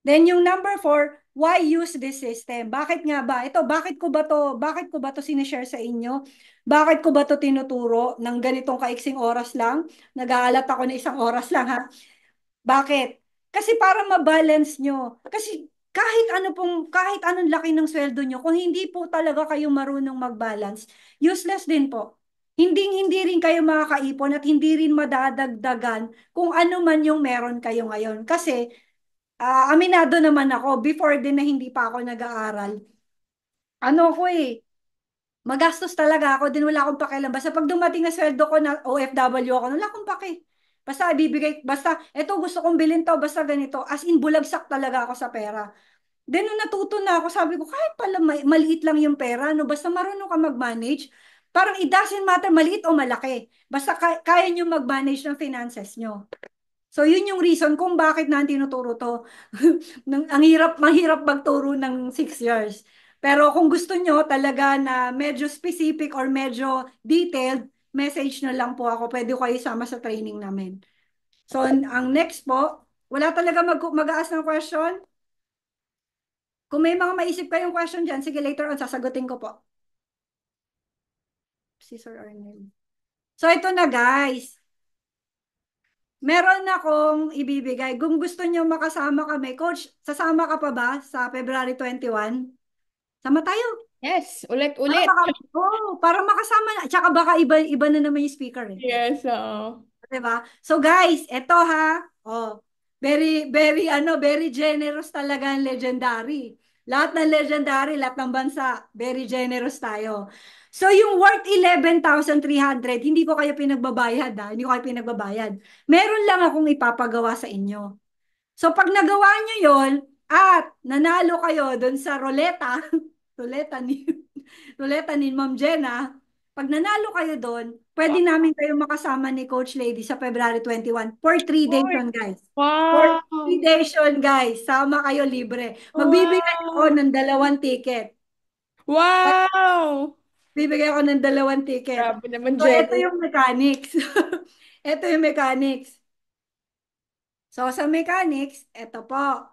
Then yung number 4, why use this system? Bakit nga ba? Ito, bakit ko ba to sinishare sa inyo? Bakit ko ba to tinuturo ng ganitong kaiksing oras lang? Nag-aalat ako na 1 oras lang ha. Bakit? Kasi para ma-balance nyo. Kasi kahit anong laki ng sweldo nyo, kung hindi po talaga kayo marunong mag-balance, useless din po. Hindi rin kayo makakaipon at hindi rin madadagdagan kung ano man yung meron kayo ngayon. Kasi, aminado naman ako, before din na hindi pa ako nag-aaral, ano ko magastos talaga ako, din wala akong pakialam. Basta pag dumating na sweldo ko na OFW ako, wala akong paki. Basta ibibigay, basta eto gusto kong bilhin to, basta ganito. As in, bulagsak talaga ako sa pera. Then nung natuto na ako, sabi ko, kahit pala maliit lang yung pera, no, basta marunong ka mag-manage, parang it doesn't matter maliit o malaki. Basta kaya nyo mag-manage ng finances nyo. So, yun yung reason kung bakit na tinuturo to. Mahirap magturo ng 6 years. Pero kung gusto nyo talaga na medyo specific or medyo detailed, message na lang po ako. Pwede ko kayo isama sa training namin. So, ang next po, wala talaga mag-aas ng question? Kung may mga maisip kayong question dyan, sige later on, sasagutin ko po. Si Sir Arnel. So, ito na guys. Meron akong ibibigay. Kung gusto nyo makasama kami, Coach, sasama ka pa ba sa February 21? Sama tayo. Yes, Para ulit-ulit. baka, para makasama na. Tsaka baka iba na naman yung speaker eh. Yes, oo. Diba? So guys, eto ha. Oh, very generous talaga ang legendary. Lahat ng legendary, lahat ng bansa, very generous tayo. So yung worth 11,300, hindi ko kayo pinagbabayad ha. Hindi ko kayo pinagbabayad. Meron lang akong ipapagawa sa inyo. So pag nagawa nyo yon at nanalo kayo doon sa ruleta, ruleta ni, ruleta ni Ma'am Jenna, pag nanalo kayo doon, pwede namin kayo makasama ni Coach Lady sa February 21 for 3 days Uy, yun, guys. For three wow! days yun, guys. Sama kayo libre. Magbibigay ako Wow! ng 2 ticket. Wow! Bibigay ako ng 2 ticket. Grabe naman, So, ito Jenny. yung mechanics. Ito yung mechanics. So, sa mechanics, ito po.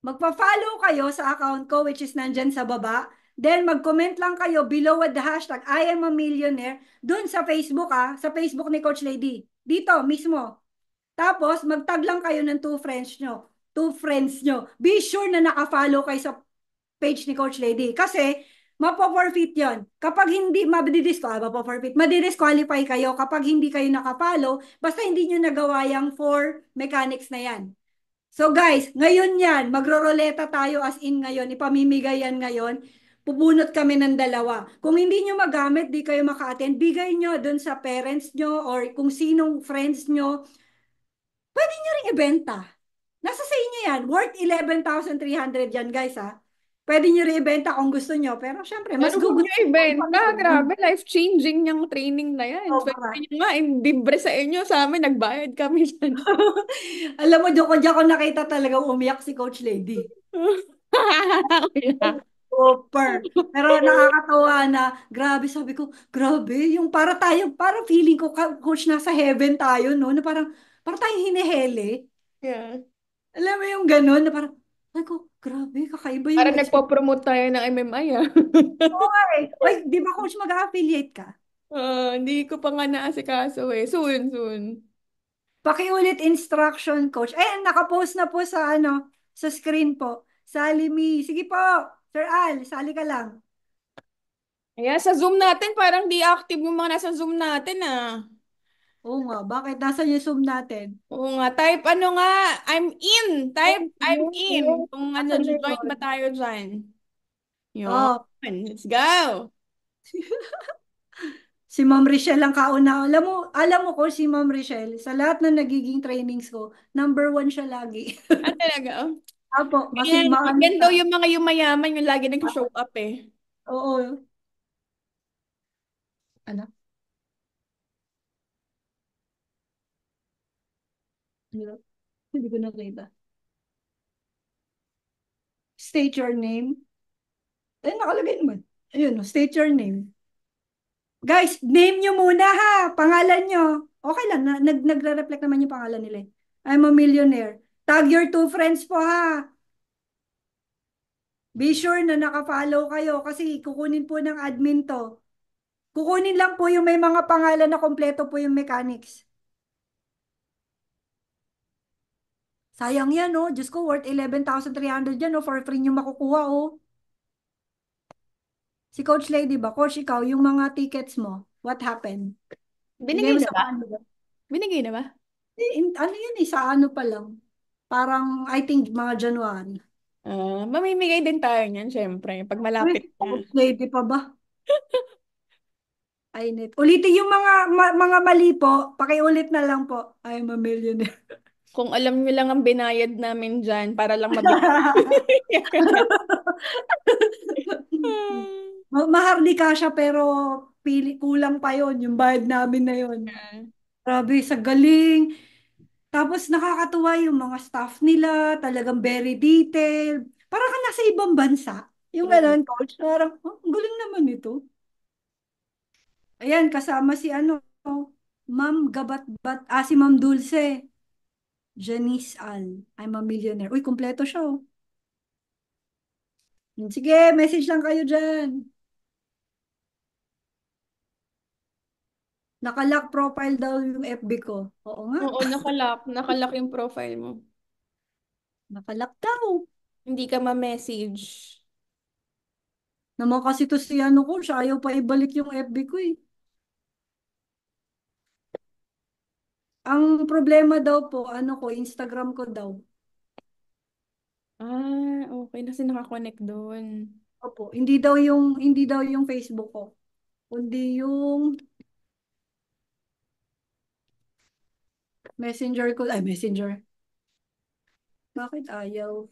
Magpa-follow kayo sa account ko which is nandyan sa baba. Then, mag-comment lang kayo below with the hashtag I am a millionaire dun sa Facebook sa Facebook ni Coach Lady. Dito, mismo. Tapos, mag-tag lang kayo ng two friends nyo. Two friends nyo. Be sure na naka-follow kayo sa page ni Coach Lady. Kasi, mapo-forfeit yon. Kapag hindi, madi-disqualify kayo kapag hindi kayo naka-follow, basta hindi nyo nagawa yung four mechanics na yan. So guys, ngayon yan, magro-roleta tayo as in ngayon, ipamimigay yan ngayon. Pubunot kami ng dalawa. Kung hindi nyo magamit, di kayo maka-attend, bigay nyo dun sa parents nyo or kung sinong friends nyo, pwede nyo ring ibenta. Nasa sa inyo yan. Worth 11,300 yan, guys, ha. Pwede nyo rin ibenta kung gusto nyo. Pero syempre, Pero mas huwag gugusto niyo ko ibenta. ipamigay. Grabe, life-changing yung training na yan. Swerte Sobra. niyo nga, libre sa inyo. Sa amin, nagbayad kami dyan. Alam mo, diyan ko nakita talagang umiyak si Coach Lady. Kaya, Super. Pero nakakatawa na, grabe, sabi ko, grabe, yung para feeling ko, coach, nasa heaven tayo, no? Na para tayong hinihele. yeah. Alam mo yung ganun, na parang, ay ko, grabe, kakaiba yung Para experience. nagpo-promote tayo ng MMI, ah. Oo nga eh. Oy, di ba coach, mag-affiliate ka? Hindi ko pa nga naasikaso eh. Soon, soon. Pakiulit instruction, coach. Nakapost na po sa sa screen po. Sally me. Sige po, Sir Al, sali ka lang. Ayan, sa Zoom natin, parang di active yung mga nasa Zoom natin, ah. Oo nga, bakit? Nasaan yung Zoom natin? Oo nga, type ano nga, I'm in. Type Yes, I'm yes, in. yes. Kung ano, Asan na join ba yun? tayo dyan? Yun. Oh, Let's go. si Ma'am Richelle ang kauna. Alam mo ko si Ma'am Richelle, sa lahat ng nagiging trainings ko, number one siya lagi. Ah, talaga? Oh. Apo, kasi Yan, maano yan siya. daw yung mga yumayaman yung lagi nag-show up eh. Oo. Ano? Hindi ko nakita. State your name. Nakalagay naman. Ayun, state your name. Guys, name nyo muna ha. Pangalan nyo. Okay lang, nagre-reflect naman yung pangalan nila. I'm a millionaire. Tag your two friends po ha. Be sure na naka-follow kayo kasi kukunin po ng admin to. Kukunin lang po yung may mga pangalan na kompleto po yung mechanics. Sayang yan, oh. Diyos ko, worth 11,300 yan, oh. For free nyo makukuha, oh. Si Coach Lady ba? Coach, ikaw, yung mga tickets mo, what happened? Bigay Binigay mo na sa ba? kanila. Binigay na ba? Ano yan, sa ano pa lang. Parang, I think, mga January. Mamimigay din tayo niyan, syempre, pag Uy, malapit na. Coach Lady pa ba? Ay, net. Ulitin yung mga mali po. Pakiulit na lang po. I'm a millionaire. Kung alam niyo lang ang binayad namin dyan para lang mabigay. Maharlika siya pero kulang pa yon yung bayad namin na yon. Grabe, sa galing. Tapos nakakatuwa yung mga staff nila, talagang very detailed. Parang ka nasa ibang bansa. Yung True. gano'n, coach. Parang, oh, ang galing naman ito. Ayan, kasama si Ma'am Gabat-Bat, si Ma'am Dulce. Janice Al. I'm a millionaire. Uy, kompleto siya, oh. Sige, message lang kayo dyan. Nakalock profile daw yung FB ko. Oo nga, Oo, nakalock. Nakalock yung profile mo. nakalock daw. Hindi ka ma-message. Naman kasi to si ko, siya ayaw pa ibalik yung FB ko eh. Ang problema daw po, Instagram ko daw. Okay. Kasi nakakonect doon. Opo, hindi daw yung Facebook ko. Kundi yung Messenger ko, ay Messenger. Bakit ayaw?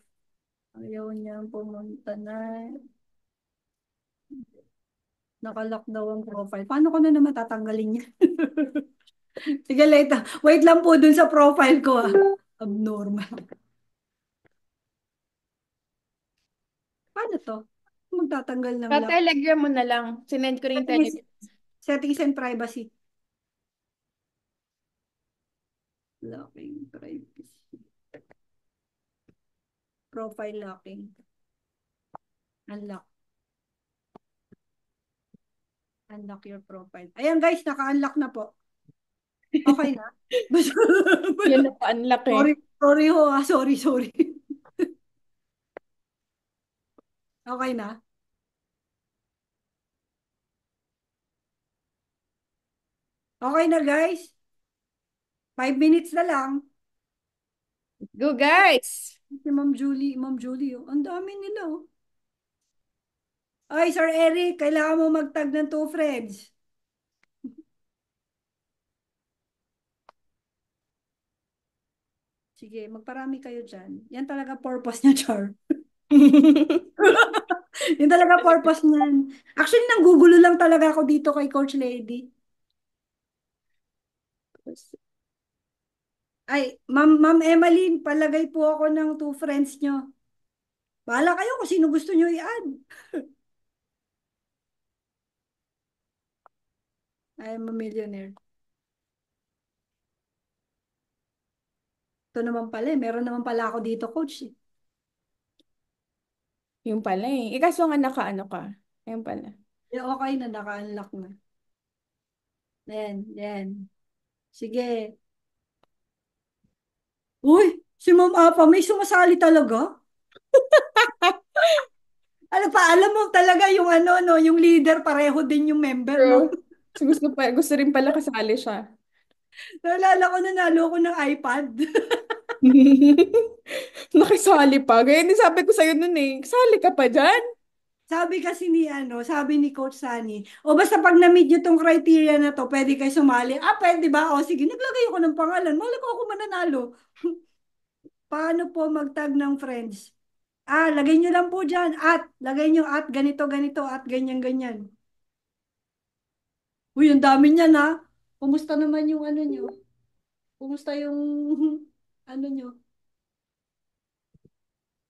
Ayaw niya pumunta na. Nakalock daw ang profile. Paano ko na naman tatanggalin niya? Sige, later. Wait lang po dun sa profile ko ah. Abnormal. Paano to? Magtatanggal ng Sa lock. Telegram mo na lang. Sinend ko rin yung Settings, Telegram. settings and privacy. Locking privacy. Profile locking. Unlock. Unlock your profile. Ayan guys, naka-unlock na po. Okay na? Yan na pa, ang laki. Sorry, sorry ho. Sorry, sorry. Okay na? Okay na guys. 5 minutes na lang. Go guys! Si Ma'am Julie, oh. Ang dami nila, oh. Ay, Sir Eric, kailangan mo mag-tag ng two friends. Sige, magparami kayo dyan. Yan talaga purpose niya, Char. Yan talaga purpose niyan. Actually, nanggugulo lang talaga ako dito kay Coach Lady. Ay, Ma'am Emmeline, palagay po ako ng two friends nyo. Bahala kayo kung sino gusto nyo i-add. I am a millionaire. Ito naman pala eh. Meron naman pala ako dito, Coach, eh. Yung pala eh. Kaso nga naka-ano ka. Ayun pala. Okay na, naka-unlock na. Yan, yan. Sige. Uy, si Ma'am Apa, may sumasali talaga? Ano pa, alam mo talaga yung ano, no, yung leader, pareho din yung member, no? True. So, gusto rin pala kasali siya. Naalala ko, nanalo ko ng iPad. Nakisali pa. Ganyan din sabi ko sa'yo nun eh. Kasali ka pa dyan? Sabi kasi ni ano, sabi ni Coach Sunny, o basta pag na-meet nyo tong criteria na to, pwede kayo sumali. Ah, pwede ba? O sige, naglagay ako ng pangalan. Malay ko ako mananalo. Paano po mag-tag ng friends? Ah, lagay nyo lang po dyan. At, lagay nyo at ganito, ganito, at ganyan, ganyan. Uy, ang dami niyan ha. Kumusta naman yung ano nyo? Kumusta yung ano nyo?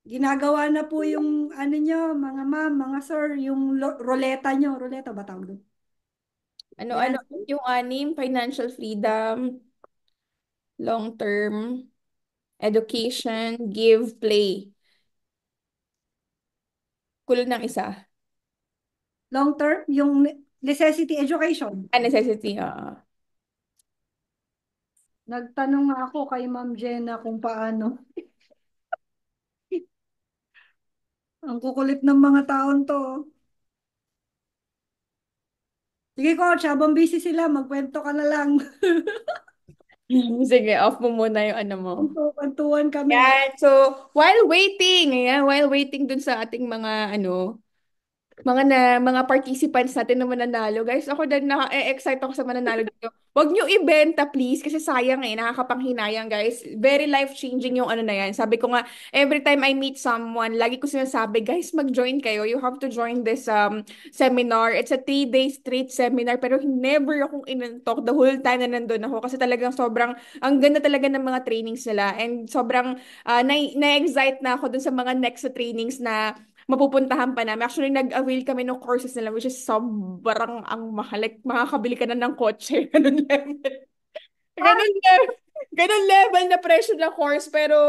Ginagawa na po yung ano nyo, mga ma'am, mga sir, yung roleta nyo. Roleta ba tawag doon? Ano-ano Yan. yung anim? Financial freedom, long-term, education, give, play. Kulang ng isa. Long term, yung necessity education. Ah, necessity. Nagtanong nga ako kay Ma'am Jenna kung paano. Ang kukulit ng mga taon to. Sige coach, habang busy sila, magkwento ka na lang. Sige, off mo muna yung ano mo. Kwentuhan kami. Yan. So, while waiting dun sa ating mga participants natin na mananalo. Guys, ako din na-excite ako sa mananalo dito. Huwag nyo ibenta, please, kasi sayang eh, nakakapanghinayang, guys. Very life-changing yung ano na yan. Sabi ko nga, every time I meet someone, lagi ko sinasabi, guys, mag-join kayo. You have to join this seminar. It's a 3 day straight seminar, pero never akong inantok the whole time na nandun ako kasi talagang sobrang, ang ganda talaga ng mga trainings nila and sobrang na-excite na ako dun sa mga next sa trainings na mapupuntahan pa namin. Actually, nag-avail kami ng courses nila which is sobrang ang mahal. Like, makakabili ka na ng kotse. Ganun level. Ganun level. Ganun level na presyo ng course. Pero,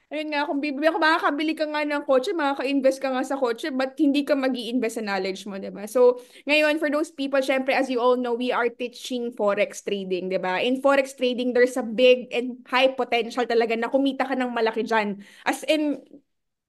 ayun nga, kung bibili ako, makakabili ka nga ng kotse, makaka-invest ka nga sa kotse, but hindi ka mag invest sa knowledge mo, diba? So, ngayon, for those people, syempre, as you all know, we are teaching Forex trading, diba? In Forex trading, there's a big and high potential talaga na kumita ka ng malaki dyan. As in,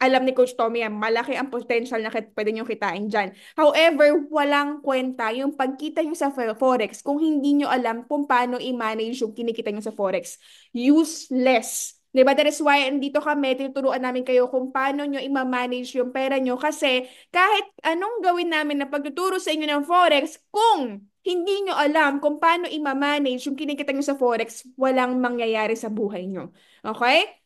alam ni Coach Tommy yan, malaki ang potential na pwede nyo kitain dyan. However, walang kwenta yung pagkita nyo sa Forex kung hindi nyo alam kung paano i-manage yung kinikita nyo sa Forex. Useless. Diba? That is why andito kami, tinuturuan namin kayo kung paano nyo i-manage yung pera nyo kasi kahit anong gawin namin na pagtuturo sa inyo ng Forex, kung hindi nyo alam kung paano i-manage yung kinikita nyo sa Forex, walang mangyayari sa buhay nyo. Okay?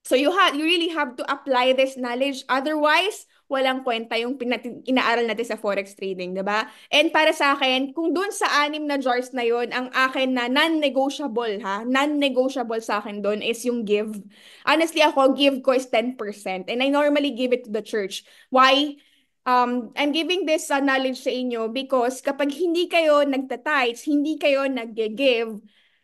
So you really have to apply this knowledge. Otherwise, walang kwenta yung inaaral natin sa forex trading, 'di ba? And para sa akin, kung dun sa 6 na jars na yon, ang akin na non-negotiable non-negotiable sa akin dun is yung give. Honestly, ako give ko is 10% and I normally give it to the church. Why? I'm giving this knowledge sa inyo because kapag hindi kayo nagtatites, hindi kayo nag-give,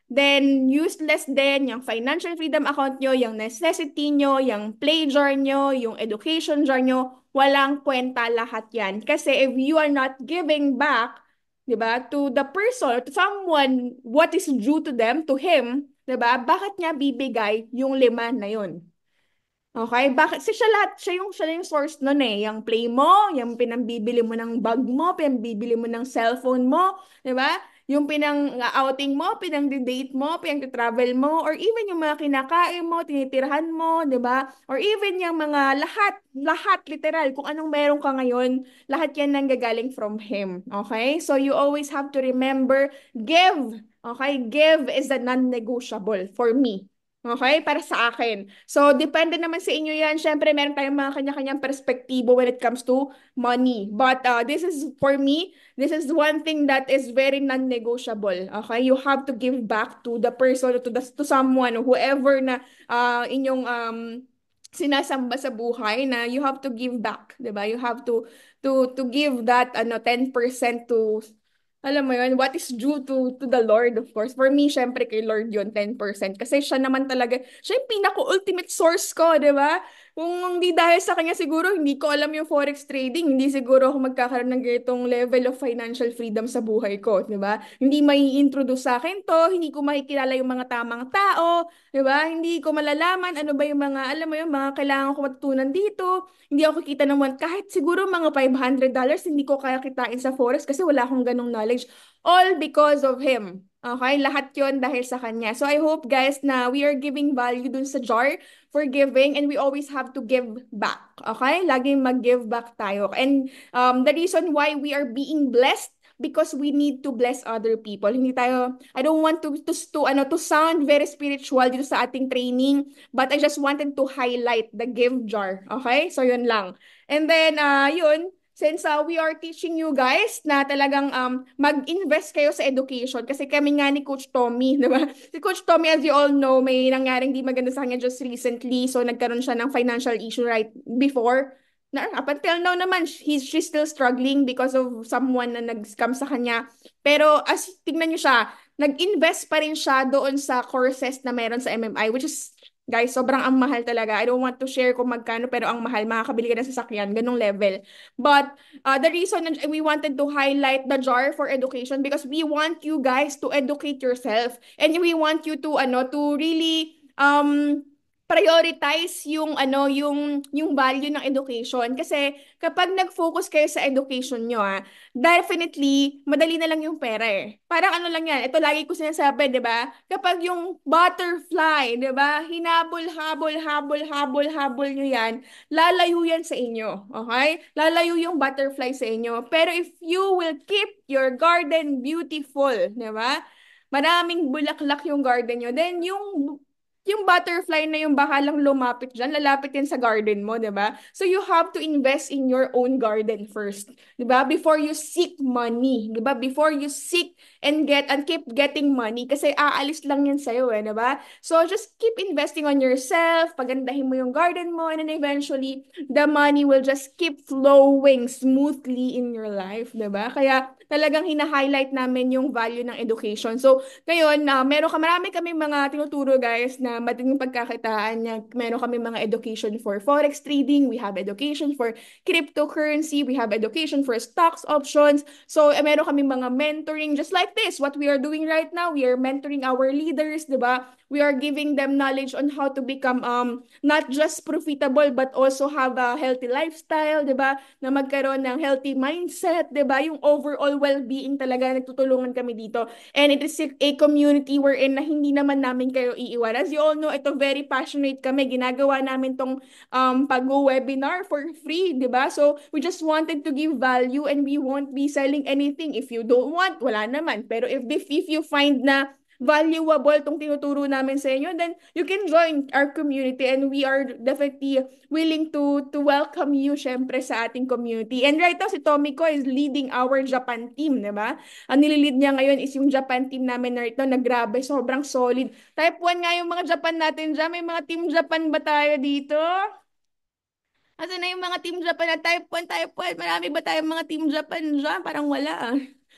then useless din yung financial freedom account nyo, yung necessity nyo, yung play jar nyo, yung education jar nyo, walang kwenta lahat yan. Kasi if you are not giving back, 'di ba? To the person, to someone, what is due to them, to him, 'di ba? Bakit niya bibigay yung 5 na yun? Okay, bakit? Kasi siya yung source nun eh. Yung play mo, yung pinambibili mo ng bag mo, pinambibili mo ng cellphone mo, di ba? Yung pinang-outing mo, pinang-date mo, pinang-travel mo, or even yung mga kinakain mo, tinitirhan mo, di ba? Or even yung mga lahat, literal, kung anong meron ka ngayon, lahat yan nanggagaling from Him. Okay? So you always have to remember, give. Okay? Give is a non-negotiable for me. Okay? Para sa akin. So, depende naman sa inyo yan. Siyempre, meron tayong mga kanya-kanyang perspektibo when it comes to money. But this is, for me, this is one thing that is very non-negotiable. Okay? You have to give back to the person, to someone, whoever na inyong sinasamba sa buhay na you have to give back, 'di ba? You have to give that 10% to alam mo yun, what is due to the Lord, of course. For me, syempre kay Lord yun, 10%. Kasi siya naman talaga, siya yung pinaka-ultimate source ko, di ba? Kung hindi dahil sa kanya, siguro hindi ko alam yung forex trading. Hindi siguro ako magkakaroon ng ganitong level of financial freedom sa buhay ko, di ba? Hindi may introduce sa akin to, hindi ko makikilala yung mga tamang tao, di ba? Hindi ko malalaman ano ba yung mga, alam mo yung mga kailangan ko matutunan dito. Hindi ako kikita ng kahit siguro mga $500, hindi ko kaya kitain sa forex kasi wala akong ganong knowledge. All because of him. Okay? Lahat yon dahil sa kanya. So I hope guys na we are giving value dun sa jar for giving and we always have to give back. Okay? Laging mag-give back tayo. And the reason why we are being blessed because we need to bless other people. Hindi tayo, I don't want to sound very spiritual dito sa ating training, but I just wanted to highlight the give jar. Okay? So yun lang. And then yun, since we are teaching you guys na talagang mag-invest kayo sa education kasi kami nga ni Coach Tommy, di ba? Si Coach Tommy, as you all know, may nangyaring di maganda sa kanya just recently. So nagkaroon siya ng financial issue right before na up until now naman, she's still struggling because of someone na nag-scam sa kanya. Pero as tingnan niyo siya, nag-invest pa rin siya doon sa courses na meron sa MMI, which is, guys, sobrang ang mahal talaga. I don't want to share kung magkano, pero ang mahal, makakabili ka ng sasakyan, ganong level. But the reason that we wanted to highlight the jar for education because we want you guys to educate yourself. And we want you to really prioritize yung value ng education kasi kapag nag-focus kayo sa education nyo definitely madali na lang yung pera eh. Parang ano lang yan, ito lagi ko sinasabi, 'di ba? Kapag yung butterfly, 'di ba? Hinabol, habol, habol, habol, habol nyo yan, lalayo yan sa inyo, okay? Lalayo yung butterfly sa inyo. Pero if you will keep your garden beautiful, 'di ba? Maraming bulaklak yung garden nyo, then yung butterfly na yung bakalang lumapit dyan, lalapit yan sa garden mo, di ba? So you have to invest in your own garden first, di ba? Before you seek money, di ba? Before you seek and keep getting money kasi aalis lang yan sa'yo eh, di ba? So just keep investing on yourself, pagandahin mo yung garden mo, and then eventually, the money will just keep flowing smoothly in your life, di ba? Kaya talagang hina-highlight namin yung value ng education. So, ngayon, marami kami mga tinuturo guys na madaling pagkakitaan niya. Meron kami mga education for forex trading, we have education for cryptocurrency, we have education for stocks options. So, meron kami mga mentoring just like this. What we are doing right now, we are mentoring our leaders, 'di ba? We are giving them knowledge on how to become not just profitable but also have a healthy lifestyle, 'di ba? Na magkaroon ng healthy mindset, 'di ba? Yung overall well-being talaga nagtutulungan kami dito. And it is a community wherein na hindi naman namin kayo iiwan. As you all know, ito very passionate kami. Ginagawa namin tong pag-webinar for free, di ba? So, we just wanted to give value and we won't be selling anything. If you don't want, wala naman. Pero if you find na valuable tong tinuturo namin sa inyo, then you can join our community and we are definitely willing to welcome you syempre sa ating community. And right now, si Tomiko is leading our Japan team, di ba? Ang nililid niya ngayon is yung Japan team namin na ito na grabe, sobrang solid. Type 1 nga yung mga Japan natin dyan. May mga team Japan ba tayo dito? Asa na yung mga team Japan na type 1, type 1? Marami ba tayong mga team Japan dyan? Parang wala.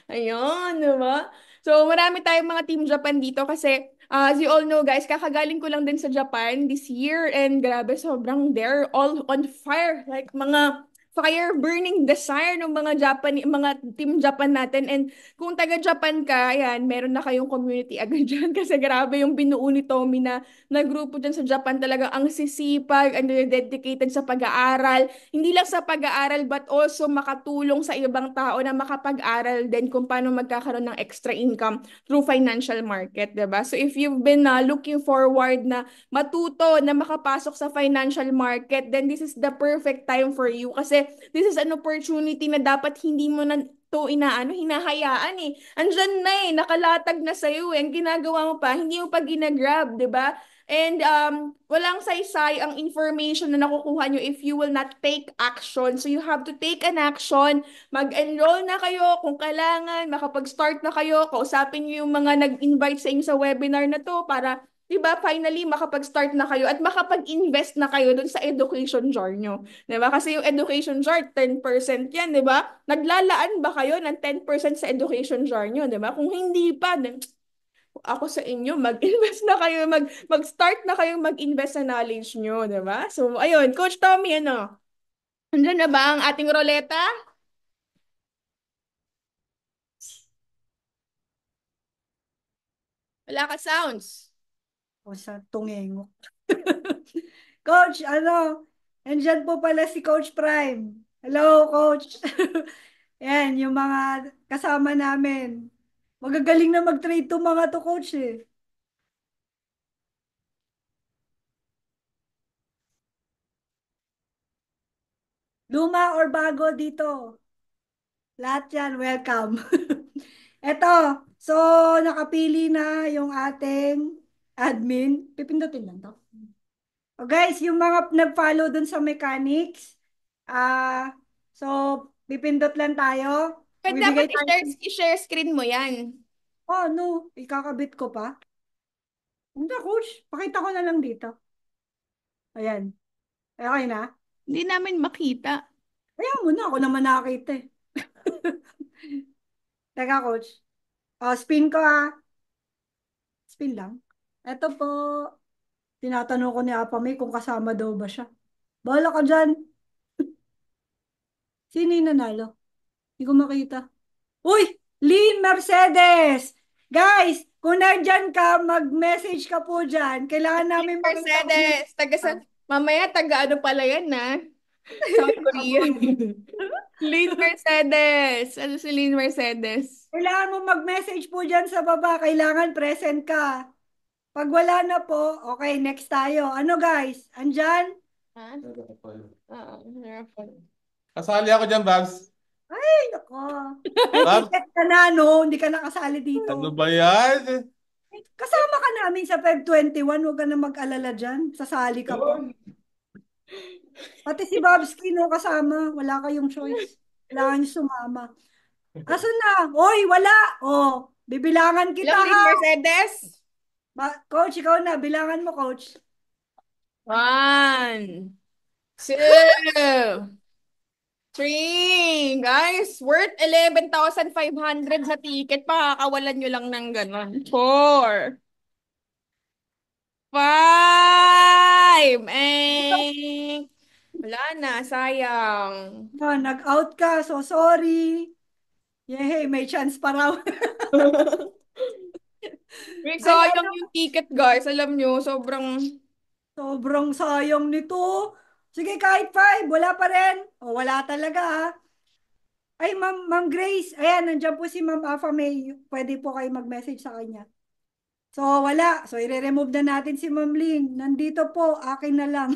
Ayun, di ba? So, marami tayong mga team Japan dito kasi as you all know guys, kakagaling ko lang din sa Japan this year and grabe, sobrang they're all on fire. Like mga fire burning desire ng mga team Japan natin. And kung taga Japan ka, ayan, meron na kayong community agad dyan kasi grabe yung binuo ni Tommy na grupo dyan sa Japan, talaga ang sisipag, ang dedicated sa pag-aaral. Hindi lang sa pag-aaral but also makatulong sa ibang tao na makapag-aral din kung paano magkakaroon ng extra income through financial market, 'di ba? So if you've been looking forward na matuto na makapasok sa financial market, then this is the perfect time for you kasi this is an opportunity na dapat hindi mo na to hinahayaan eh. Andyan na eh, nakalatag na sa'yo eh. Ang ginagawa mo pa, hindi mo pa ginagrab, di ba? And walang saysay ang information na nakukuha nyo if you will not take action. So you have to take an action, mag-enroll na kayo kung kailangan, makapag-start na kayo, kausapin nyo yung mga nag-invite sa inyo sa webinar na to para 'di ba, finally makapag-start na kayo at makapag-invest na kayo dun sa education jar nyo. 'Di ba? Kasi yung education jar, 10% yan, 'di ba? Naglalaan ba kayo ng 10% sa education jar nyo, 'di ba? Kung hindi pa, then ako sa inyo, mag-invest na kayo, mag-start na kayong mag-invest sa knowledge nyo, 'di ba? So, ayun, Coach Tommy, ano? Andyan na ba ang ating roleta? Wala ka sounds. O sa tungengo. Coach, nandyan po pala si Coach Prime. Hello, Coach. Yan, yung mga kasama namin. Magagaling na mag-trade to mga to, Coach eh. Luma or bago dito. Lahat yan, welcome. Eto, so nakapili na yung ating admin. Pipindutin lang to. Oh, guys, yung mga nag-follow dun sa mechanics, so pipindot lang tayo. But dapat Bibigay tayo. i-share screen mo yan. Oh, no, ikakabit ko pa. Hindi, coach. Pakita ko na lang dito. Ayan. Okay na. Hindi namin makita. Kaya mo na, ako naman nakakita eh. Teka, coach. Oh, spin ko ah. Spin lang. Eto po. Tinatanong ko ni Apa May kung kasama daw ba siya. Bahala ka dyan. Sino yung nanalo? Hindi ko makita. Uy! Lynn Mercedes! Guys, kung nandyan ka, mag-message ka po dyan. Kailangan namin makita kung Mercedes, mamaya taga ano pala yan na? South Korea. abroad. Lynn Mercedes. Ano si Lynn Mercedes? Kailangan mo mag-message po dyan sa baba. Kailangan present ka. Pag wala na po, okay, next tayo. Ano guys? Andyan? Ha? Oo, Kasali ako dyan, Babs. Ay, nako. May Babs, ticket ka na, no? Hindi ka nakasali ano dito. ba yan? Kasama ka namin sa Feb 21. Huwag ka na mag-alala dyan. Sasali ka pa. Pati si Bobski, no, kasama. Wala kayong choice. Kailangan niyo sumama. Asan na? Oy, wala. Oh, bibilangan kita Hello, Lynn ha. Mercedes. Coach, ikaw na. Bilangan mo, coach. 1, 2, 3. Guys, worth 11,500 na ticket. Pakakawalan nyo lang ng ganon. 4, 5. Wala na, sayang. Nag-out ka. So, sorry. Yehey, may chance pa raw. Wait, Ay, sayang yung ticket, guys. Alam nyo, sobrang... sobrang sayang nito. Sige, kahit 5. Wala pa rin. O, wala talaga ha. Ay, Ma'am Grace. Ayan, nandiyan po si Ma'am Afa May. Pwede po kayo mag-message sa kanya. So, wala. So, i-remove na natin si Ma'am Lynn. Nandito po, akin na lang.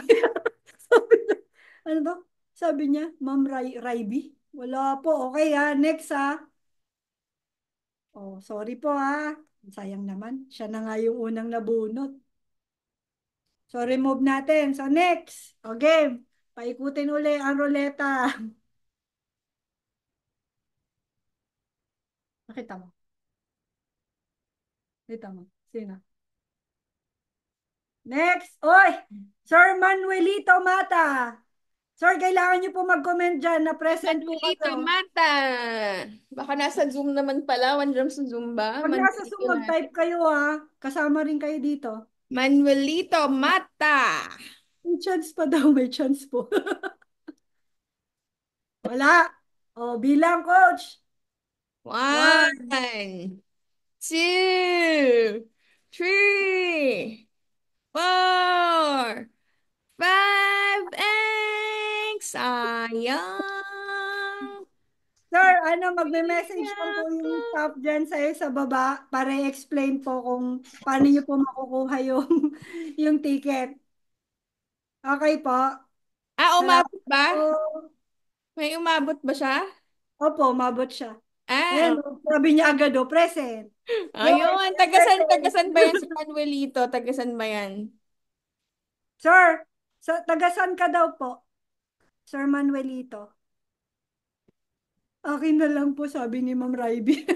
Sabi niya, ano to? Sabi niya, Ma'am Raiby. Wala po. Okay ha. Next ha. Oh, sorry po ha. Sayang naman. Siya na nga yung unang nabunot. So, remove natin. So, next. O, game. Paikutin uli ang ruleta. Nakita mo. Nakita mo. Sino? Next. Oy! Sir Manuelito Mata. Sir, kailangan niyo po mag-comment dyan na present po Manuelito kayo. Mata. Baka nasa Zoom naman pala. One sa Zoom ba? Pag nasa Manuelito Zoom, mag-type natin. kayo ha. Kasama rin kayo dito. Manuelito Mata. May chance pa daw, may chance po. Wala. O, bilang, coach. One. 1, 2, 3, 4, 5, and sayang. Sir, ano, magme-message lang po Sayang. yung staff dyan sa'yo sa baba para i-explain po kung paano nyo po makukuha yung, yung ticket. Okay po. Salamat Umabot ba? po. May umabot ba siya? Opo, mabot siya. Ah, Ayan, sabi niya agad, present. Yes, ayun. yes, Tagasan, present. tagasan ba yan si Manuelito? Tagasan ba yan? Sir, tagasan ka daw po, Sir Manuelito. Akin na lang po, sabi ni Ma'am Raibie.